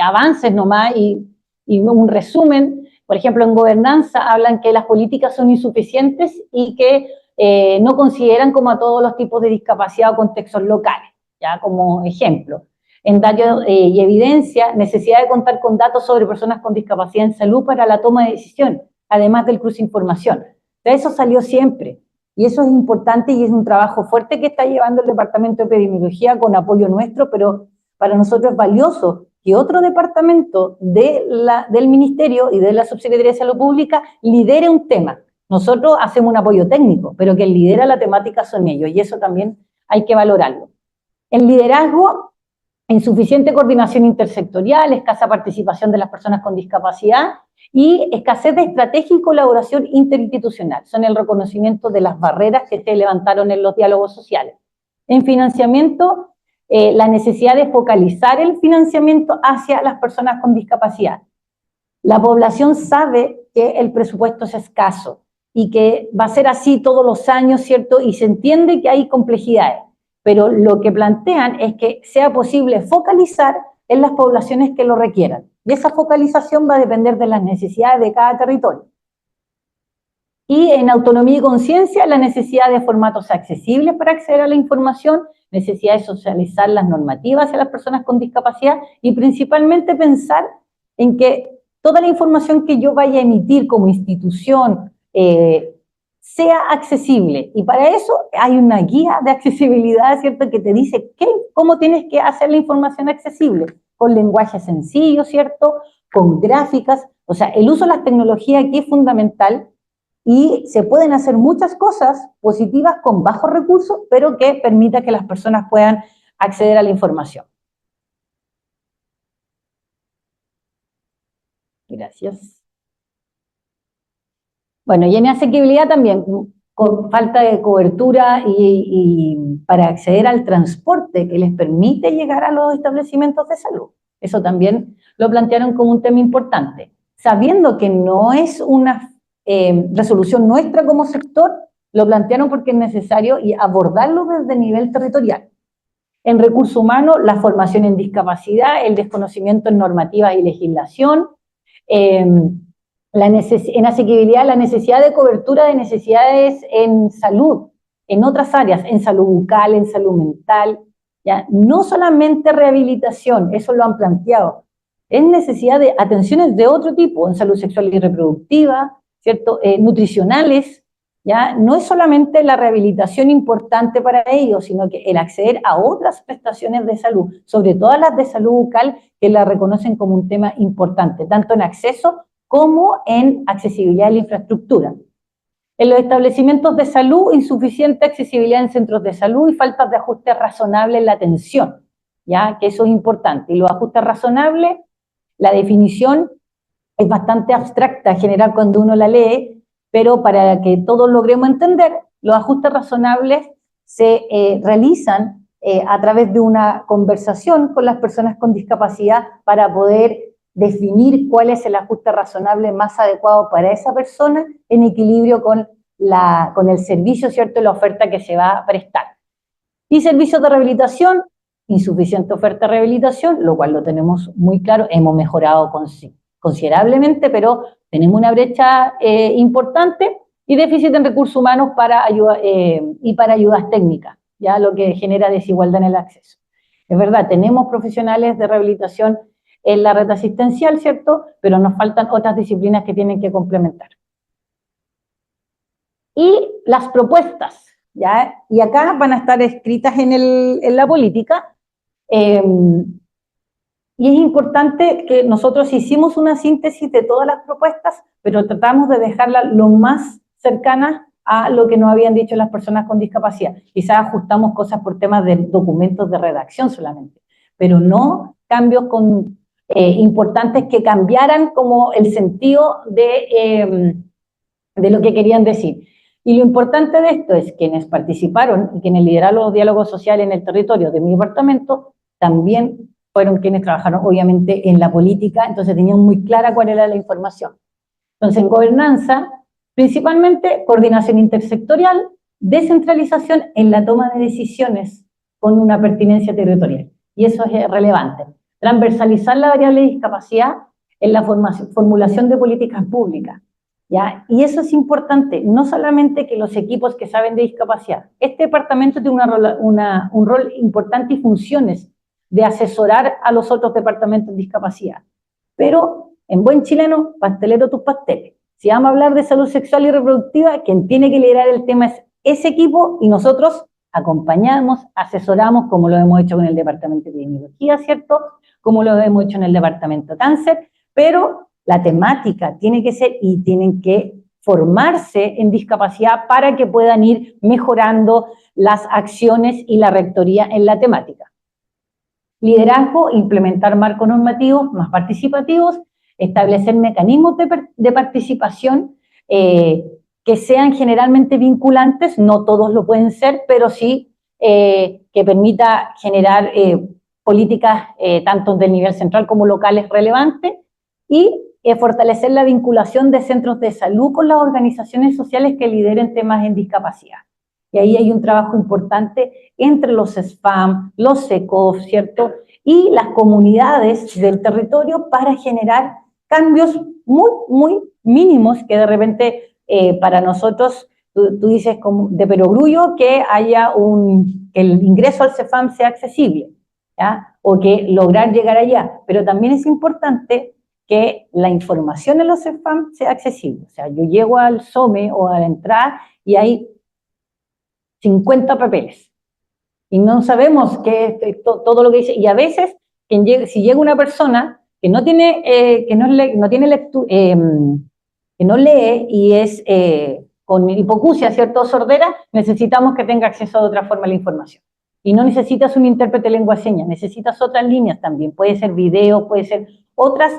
Speaker 6: avances nomás y un resumen. Por ejemplo, en gobernanza hablan que las políticas son insuficientes y que no consideran como a todos los tipos de discapacidad o contextos locales, ya como ejemplo. En datos y evidencia, necesidad de contar con datos sobre personas con discapacidad en salud para la toma de decisión, además del cruce de información. De eso salió siempre. Y eso es importante y es un trabajo fuerte que está llevando el Departamento de Epidemiología con apoyo nuestro, pero para nosotros es valioso que otro departamento del Ministerio y de la Subsecretaría de Salud Pública lidere un tema. Nosotros hacemos un apoyo técnico, pero quien lidera la temática son ellos, y eso también hay que valorarlo. El liderazgo, insuficiente coordinación intersectorial, escasa participación de las personas con discapacidad y escasez de estrategia y colaboración interinstitucional. Son el reconocimiento de las barreras que se levantaron en los diálogos sociales. En financiamiento, la necesidad de focalizar el financiamiento hacia las personas con discapacidad. La población sabe que el presupuesto es escaso y que va a ser así todos los años, ¿cierto? Y se entiende que hay complejidades, pero lo que plantean es que sea posible focalizar en las poblaciones que lo requieran. Y esa focalización va a depender de las necesidades de cada territorio. Y en autonomía y conciencia, la necesidad de formatos accesibles para acceder a la información, necesidad de socializar las normativas hacia las personas con discapacidad y principalmente pensar en que toda la información que yo vaya a emitir como institución sea accesible. Y para eso hay una guía de accesibilidad, ¿cierto?, que te dice cómo tienes que hacer la información accesible, con lenguaje sencillo, ¿cierto?, con gráficas. O sea, el uso de las tecnologías aquí es fundamental y se pueden hacer muchas cosas positivas con bajos recursos, pero que permita que las personas puedan acceder a la información. Gracias. Bueno, y en asequibilidad también, con falta de cobertura y para acceder al transporte que les permite llegar a los establecimientos de salud. Eso también lo plantearon como un tema importante. Sabiendo que no es una resolución nuestra como sector, lo plantearon porque es necesario y abordarlo desde nivel territorial. En recursos humanos, la formación en discapacidad, el desconocimiento en normativas y legislación, en asequibilidad, la necesidad de cobertura de necesidades en salud, en otras áreas, en salud bucal, en salud mental, ¿ya? No solamente rehabilitación, eso lo han planteado, es necesidad de atenciones de otro tipo, en salud sexual y reproductiva, ¿cierto? Nutricionales, ¿ya? No es solamente la rehabilitación importante para ellos, sino que el acceder a otras prestaciones de salud, sobre todo las de salud bucal, que la reconocen como un tema importante, tanto en acceso como en accesibilidad a la infraestructura. En los establecimientos de salud, insuficiente accesibilidad en centros de salud y falta de ajuste razonable en la atención, ¿ya? Que eso es importante. Y los ajustes razonables, la definición es bastante abstracta en general cuando uno la lee, pero para que todos logremos entender, los ajustes razonables se realizan a través de una conversación con las personas con discapacidad para poder definir cuál es el ajuste razonable más adecuado para esa persona en equilibrio con el servicio, ¿cierto?, la oferta que se va a prestar. Y servicios de rehabilitación, insuficiente oferta de rehabilitación, lo cual lo tenemos muy claro, hemos mejorado considerablemente, pero tenemos una brecha importante y déficit en recursos humanos para ayudas técnicas, ya lo que genera desigualdad en el acceso. Es verdad, tenemos profesionales de rehabilitación en la red asistencial, ¿cierto? Pero nos faltan otras disciplinas que tienen que complementar. Y las propuestas, ¿ya? Y acá van a estar escritas en la política, y es importante que nosotros hicimos una síntesis de todas las propuestas, pero tratamos de dejarlas lo más cercanas a lo que nos habían dicho las personas con discapacidad. Quizás ajustamos cosas por temas de documentos de redacción solamente, pero no cambios importantes que cambiaran como el sentido de lo que querían decir. Y lo importante de esto es que quienes participaron y quienes lideraron los diálogos sociales en el territorio de mi departamento también fueron quienes trabajaron obviamente en la política, entonces tenían muy clara cuál era la información. Entonces en gobernanza, principalmente coordinación intersectorial, descentralización en la toma de decisiones con una pertinencia territorial. Y eso es relevante. Transversalizar la variable de discapacidad en la formulación de políticas públicas, ¿ya? Y eso es importante, no solamente que los equipos que saben de discapacidad. Este departamento tiene un rol importante y funciones de asesorar a los otros departamentos de discapacidad. Pero, en buen chileno, pastelero tus pasteles. Si vamos a hablar de salud sexual y reproductiva, quien tiene que liderar el tema es ese equipo y nosotros acompañamos, asesoramos, como lo hemos hecho con el departamento de epidemiología, ¿cierto?, como lo hemos hecho en el departamento de cáncer, pero la temática tiene que ser y tienen que formarse en discapacidad para que puedan ir mejorando las acciones y la rectoría en la temática. Liderazgo, implementar marcos normativos más participativos, establecer mecanismos de participación que sean generalmente vinculantes, no todos lo pueden ser, pero sí que permita generar políticas tanto del nivel central como locales relevantes, y fortalecer la vinculación de centros de salud con las organizaciones sociales que lideren temas en discapacidad. Y ahí hay un trabajo importante entre los SFAM, los SECOF, ¿cierto?, y las comunidades del territorio para generar cambios muy, muy mínimos que de repente para nosotros, tú dices como de perogrullo que haya que el ingreso al CEFAM sea accesible, ¿ya? O que lograr llegar allá. Pero también es importante que la información en los CEFAM sea accesible. O sea, yo llego al SOME o a la entrada y hay 50 papeles. Y no sabemos qué es todo lo que dice. Y a veces, si llega una persona que no tiene, que no lee y es con hipoacusia, ¿cierto?, sordera, necesitamos que tenga acceso de otra forma a la información. Y no necesitas un intérprete de lengua de señas, necesitas otras líneas también. Puede ser video, puede ser otras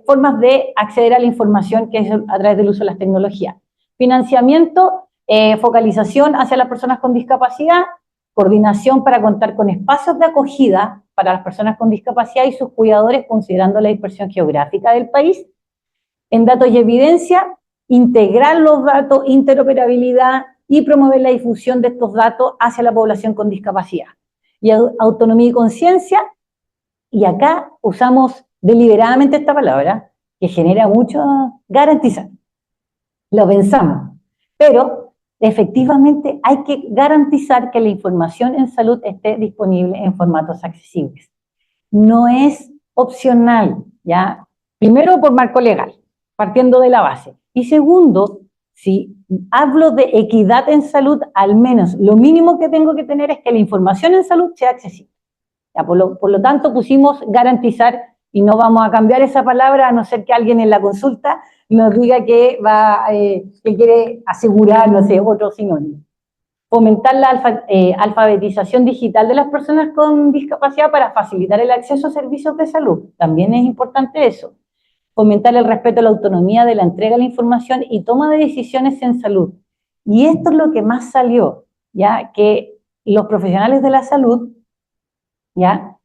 Speaker 6: formas de acceder a la información que es a través del uso de las tecnologías. Financiamiento, focalización hacia las personas con discapacidad, coordinación para contar con espacios de acogida para las personas con discapacidad y sus cuidadores considerando la dispersión geográfica del país. En datos y evidencia, integrar los datos, interoperabilidad y promover la difusión de estos datos hacia la población con discapacidad. Y autonomía y conciencia, y acá usamos deliberadamente esta palabra, que genera mucho garantizar. Lo pensamos, pero efectivamente hay que garantizar que la información en salud esté disponible en formatos accesibles. No es opcional, ¿ya? Primero por marco legal, partiendo de la base. Y segundo, si hablo de equidad en salud, al menos lo mínimo que tengo que tener es que la información en salud sea accesible. Ya, por lo tanto, pusimos garantizar y no vamos a cambiar esa palabra a no ser que alguien en la consulta nos diga que que quiere asegurar, no sé, otro sinónimo. Fomentar la alfabetización digital de las personas con discapacidad para facilitar el acceso a servicios de salud. También es importante eso. Fomentar el respeto a la autonomía de la entrega de la información y toma de decisiones en salud. Y esto es lo que más salió, ya que los profesionales de la salud, ya,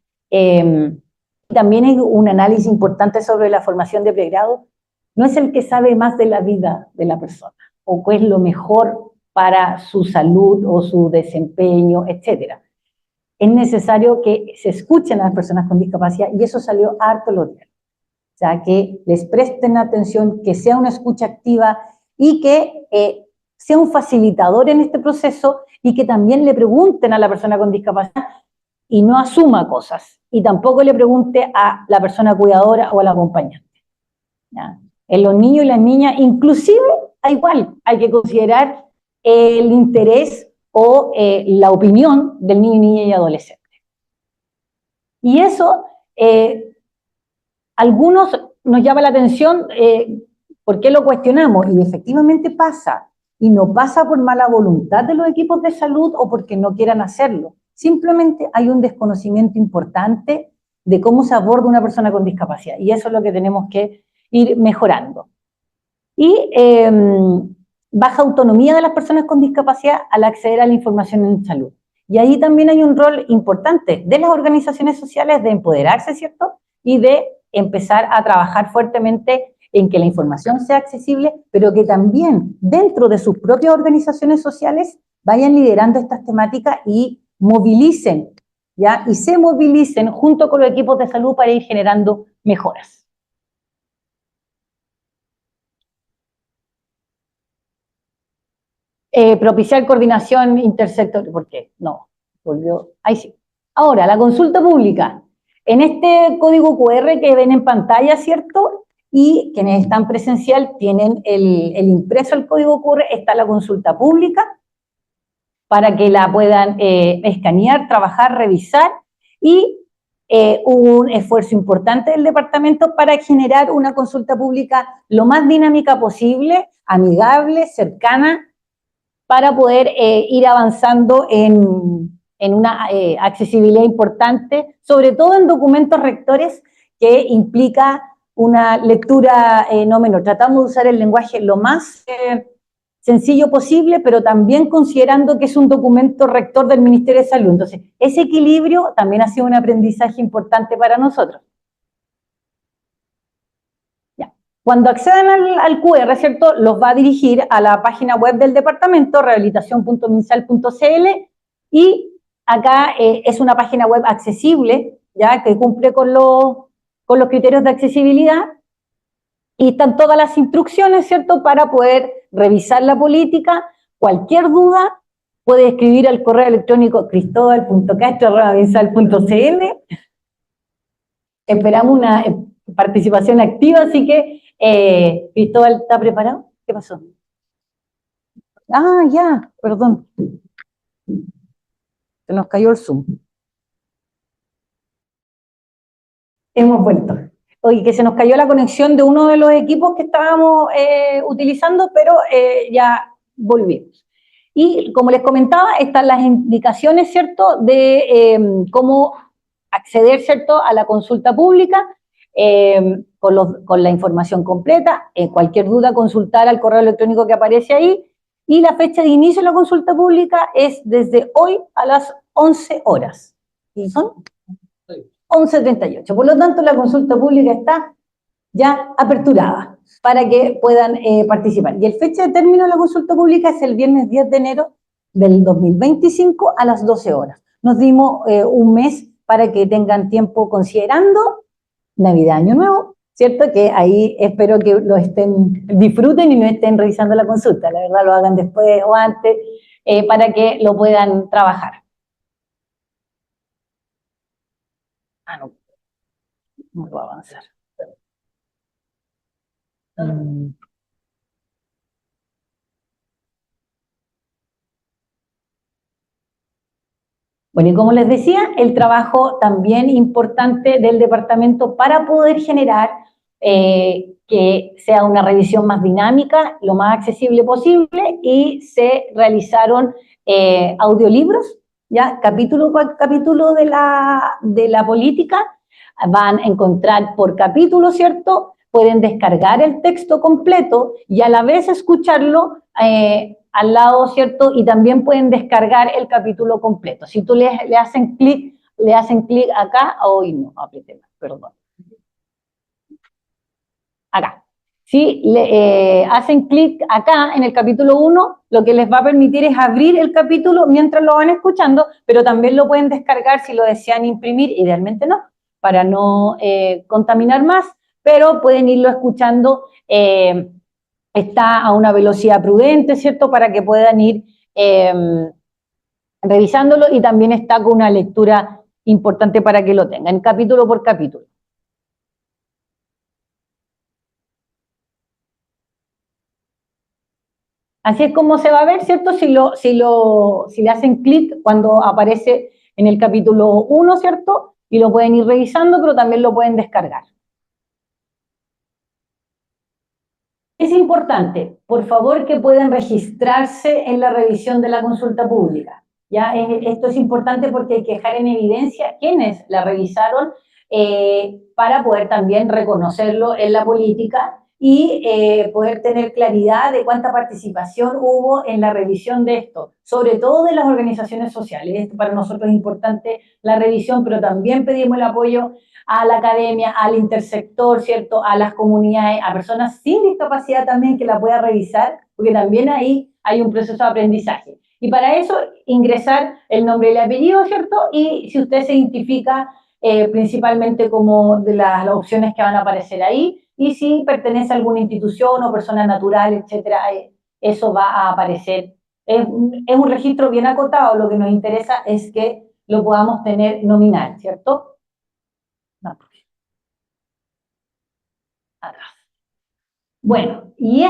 Speaker 6: también hay un análisis importante sobre la formación de pregrado, no es el que sabe más de la vida de la persona, o qué es lo mejor para su salud o su desempeño, etc. Es necesario que se escuchen a las personas con discapacidad, y eso salió harto lo diario. O sea, que les presten atención, que sea una escucha activa y que sea un facilitador en este proceso y que también le pregunten a la persona con discapacidad y no asuma cosas. Y tampoco le pregunte a la persona cuidadora o al acompañante. ¿Ya? En los niños y las niñas, inclusive, igual, hay que considerar el interés o la opinión del niño, niña y adolescente. Y eso, algunos nos llama la atención, ¿por qué lo cuestionamos? Y efectivamente pasa, y no pasa por mala voluntad de los equipos de salud o porque no quieran hacerlo. Simplemente hay un desconocimiento importante de cómo se aborda una persona con discapacidad, y eso es lo que tenemos que ir mejorando. Y baja autonomía de las personas con discapacidad al acceder a la información en salud. Y ahí también hay un rol importante de las organizaciones sociales de empoderarse, ¿cierto? Y de empezar a trabajar fuertemente en que la información sea accesible, pero que también dentro de sus propias organizaciones sociales vayan liderando estas temáticas y movilicen, ¿ya? Y se movilicen junto con los equipos de salud para ir generando mejoras. Propiciar coordinación intersectorial, ¿por qué? No, volvió, ahí sí. Ahora, la consulta pública. En este código QR que ven en pantalla, ¿cierto? Y quienes están presencial tienen el impreso el código QR, está la consulta pública, para que la puedan escanear, trabajar, revisar, y hubo un esfuerzo importante del departamento para generar una consulta pública lo más dinámica posible, amigable, cercana, para poder ir avanzando en una accesibilidad importante, sobre todo en documentos rectores que implica una lectura no menor. Tratamos de usar el lenguaje lo más sencillo posible, pero también considerando que es un documento rector del Ministerio de Salud. Entonces, ese equilibrio también ha sido un aprendizaje importante para nosotros. Cuando accedan al QR, ¿cierto?, los va a dirigir a la página web del departamento, rehabilitación.minsal.cl, y acá es una página web accesible, ya que cumple con los criterios de accesibilidad, y están todas las instrucciones, ¿cierto?, para poder revisar la política. Cualquier duda puede escribir al correo electrónico cristobal.castro@minsal.cl. Esperamos participación activa, así que, Cristóbal, ¿está preparado? ¿Qué pasó? Ah, ya, perdón. Se nos cayó el Zoom. Hemos vuelto. Oye, que se nos cayó la conexión de uno de los equipos que estábamos utilizando, pero ya volvimos. Y como les comentaba, están las indicaciones, ¿cierto?, de cómo acceder, ¿cierto?, a la consulta pública, con la información completa. Cualquier duda, consultar al correo electrónico que aparece ahí. Y la fecha de inicio de la consulta pública es desde hoy a las 11 horas. ¿Y son? 11:38. Por lo tanto, la consulta pública está ya aperturada para que puedan participar. Y el fecha de término de la consulta pública es el viernes 10 de enero del 2025 a las 12 horas. Nos dimos un mes para que tengan tiempo considerando Navidad, Año Nuevo, ¿cierto? Que ahí espero que lo disfruten y no estén revisando la consulta. La verdad, lo hagan después o antes para que lo puedan trabajar. Ah, no. No puedo avanzar. Bueno, y como les decía, el trabajo también importante del departamento para poder generar que sea una revisión más dinámica, lo más accesible posible, y se realizaron audiolibros, ya capítulo por capítulo de la política. Van a encontrar por capítulo, ¿cierto? Pueden descargar el texto completo y a la vez escucharlo al lado, ¿cierto? Y también pueden descargar el capítulo completo. Si tú le hacen clic acá, hoy no, apreté más, perdón. Acá. Si le hacen clic acá en el capítulo 1, lo que les va a permitir es abrir el capítulo mientras lo van escuchando, pero también lo pueden descargar si lo desean imprimir, idealmente no, para no contaminar más, pero pueden irlo escuchando. Está a una velocidad prudente, ¿cierto?, para que puedan ir revisándolo, y también está con una lectura importante para que lo tengan, capítulo por capítulo. Así es como se va a ver, ¿cierto?, si le hacen clic cuando aparece en el capítulo 1, ¿cierto?, y lo pueden ir revisando, pero también lo pueden descargar. Es importante, por favor, que puedan registrarse en la revisión de la consulta pública. ¿Ya? Esto es importante porque hay que dejar en evidencia quiénes la revisaron para poder también reconocerlo en la política y poder tener claridad de cuánta participación hubo en la revisión de esto, sobre todo de las organizaciones sociales. Esto para nosotros es importante, la revisión, pero también pedimos el apoyo a la academia, al intersector, ¿cierto?, a las comunidades, a personas sin discapacidad también que la pueda revisar, porque también ahí hay un proceso de aprendizaje. Y para eso, ingresar el nombre y el apellido, ¿cierto? Y si usted se identifica principalmente como de las opciones que van a aparecer ahí, y si pertenece a alguna institución o persona natural, etcétera, eso va a aparecer. Es un registro bien acotado, lo que nos interesa es que lo podamos tener nominal, ¿cierto? Atrás. Bueno, y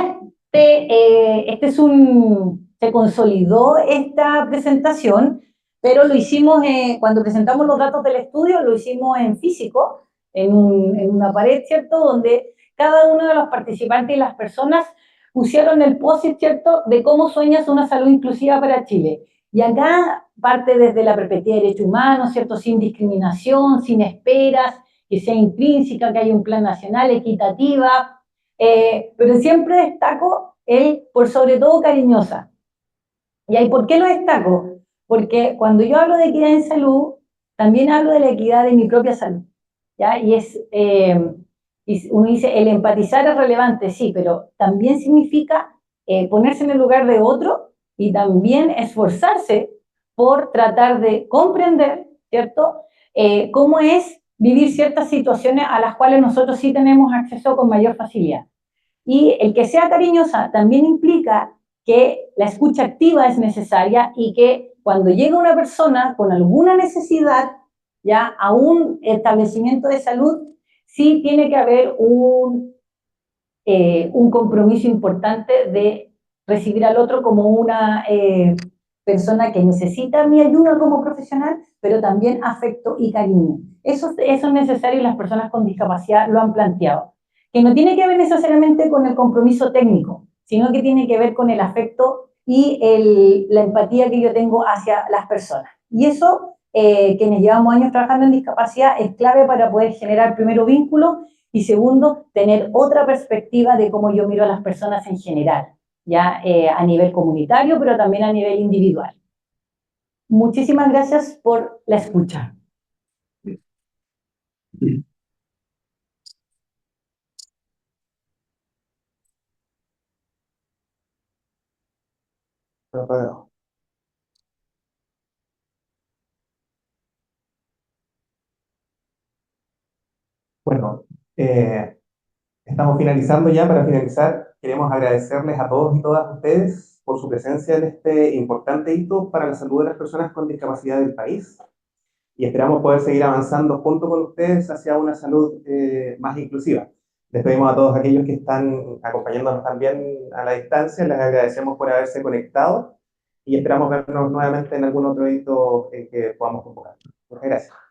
Speaker 6: se consolidó esta presentación, pero lo hicimos, cuando presentamos los datos del estudio, lo hicimos en físico, en una pared, ¿cierto?, donde cada uno de los participantes y las personas pusieron el post-it, ¿cierto?, de cómo sueñas una salud inclusiva para Chile. Y acá parte desde la perspectiva de derechos humanos, ¿cierto?, sin discriminación, sin esperas, que sea intrínseca, que haya un plan nacional, equitativa, pero siempre destaco el por sobre todo cariñosa. ¿Y por qué lo destaco? Porque cuando yo hablo de equidad en salud, también hablo de la equidad de mi propia salud, ¿ya? Y uno dice, el empatizar es relevante, sí, pero también significa ponerse en el lugar de otro y también esforzarse por tratar de comprender, ¿cierto?, cómo es vivir ciertas situaciones a las cuales nosotros sí tenemos acceso con mayor facilidad. Y el que sea cariñosa también implica que la escucha activa es necesaria y que cuando llega una persona con alguna necesidad ya a un establecimiento de salud, sí tiene que haber un compromiso importante de recibir al otro como una persona que necesita mi ayuda como profesional, pero también afecto y cariño. Eso es necesario y las personas con discapacidad lo han planteado. Que no tiene que ver necesariamente con el compromiso técnico, sino que tiene que ver con el afecto y la empatía que yo tengo hacia las personas. Y eso, quienes llevamos años trabajando en discapacidad, es clave para poder generar primero vínculos y segundo, tener otra perspectiva de cómo yo miro a las personas en general, ya a nivel comunitario, pero también a nivel individual. Muchísimas gracias por la escucha.
Speaker 1: Bueno, estamos finalizando ya. Para finalizar, queremos agradecerles a todos y todas ustedes por su presencia en este importante hito para la salud de las personas con discapacidad del país, y esperamos poder seguir avanzando junto con ustedes hacia una salud más inclusiva. Les pedimos a todos aquellos que están acompañándonos también a la distancia, les agradecemos por haberse conectado y esperamos vernos nuevamente en algún otro hito que podamos convocar. Muchas gracias.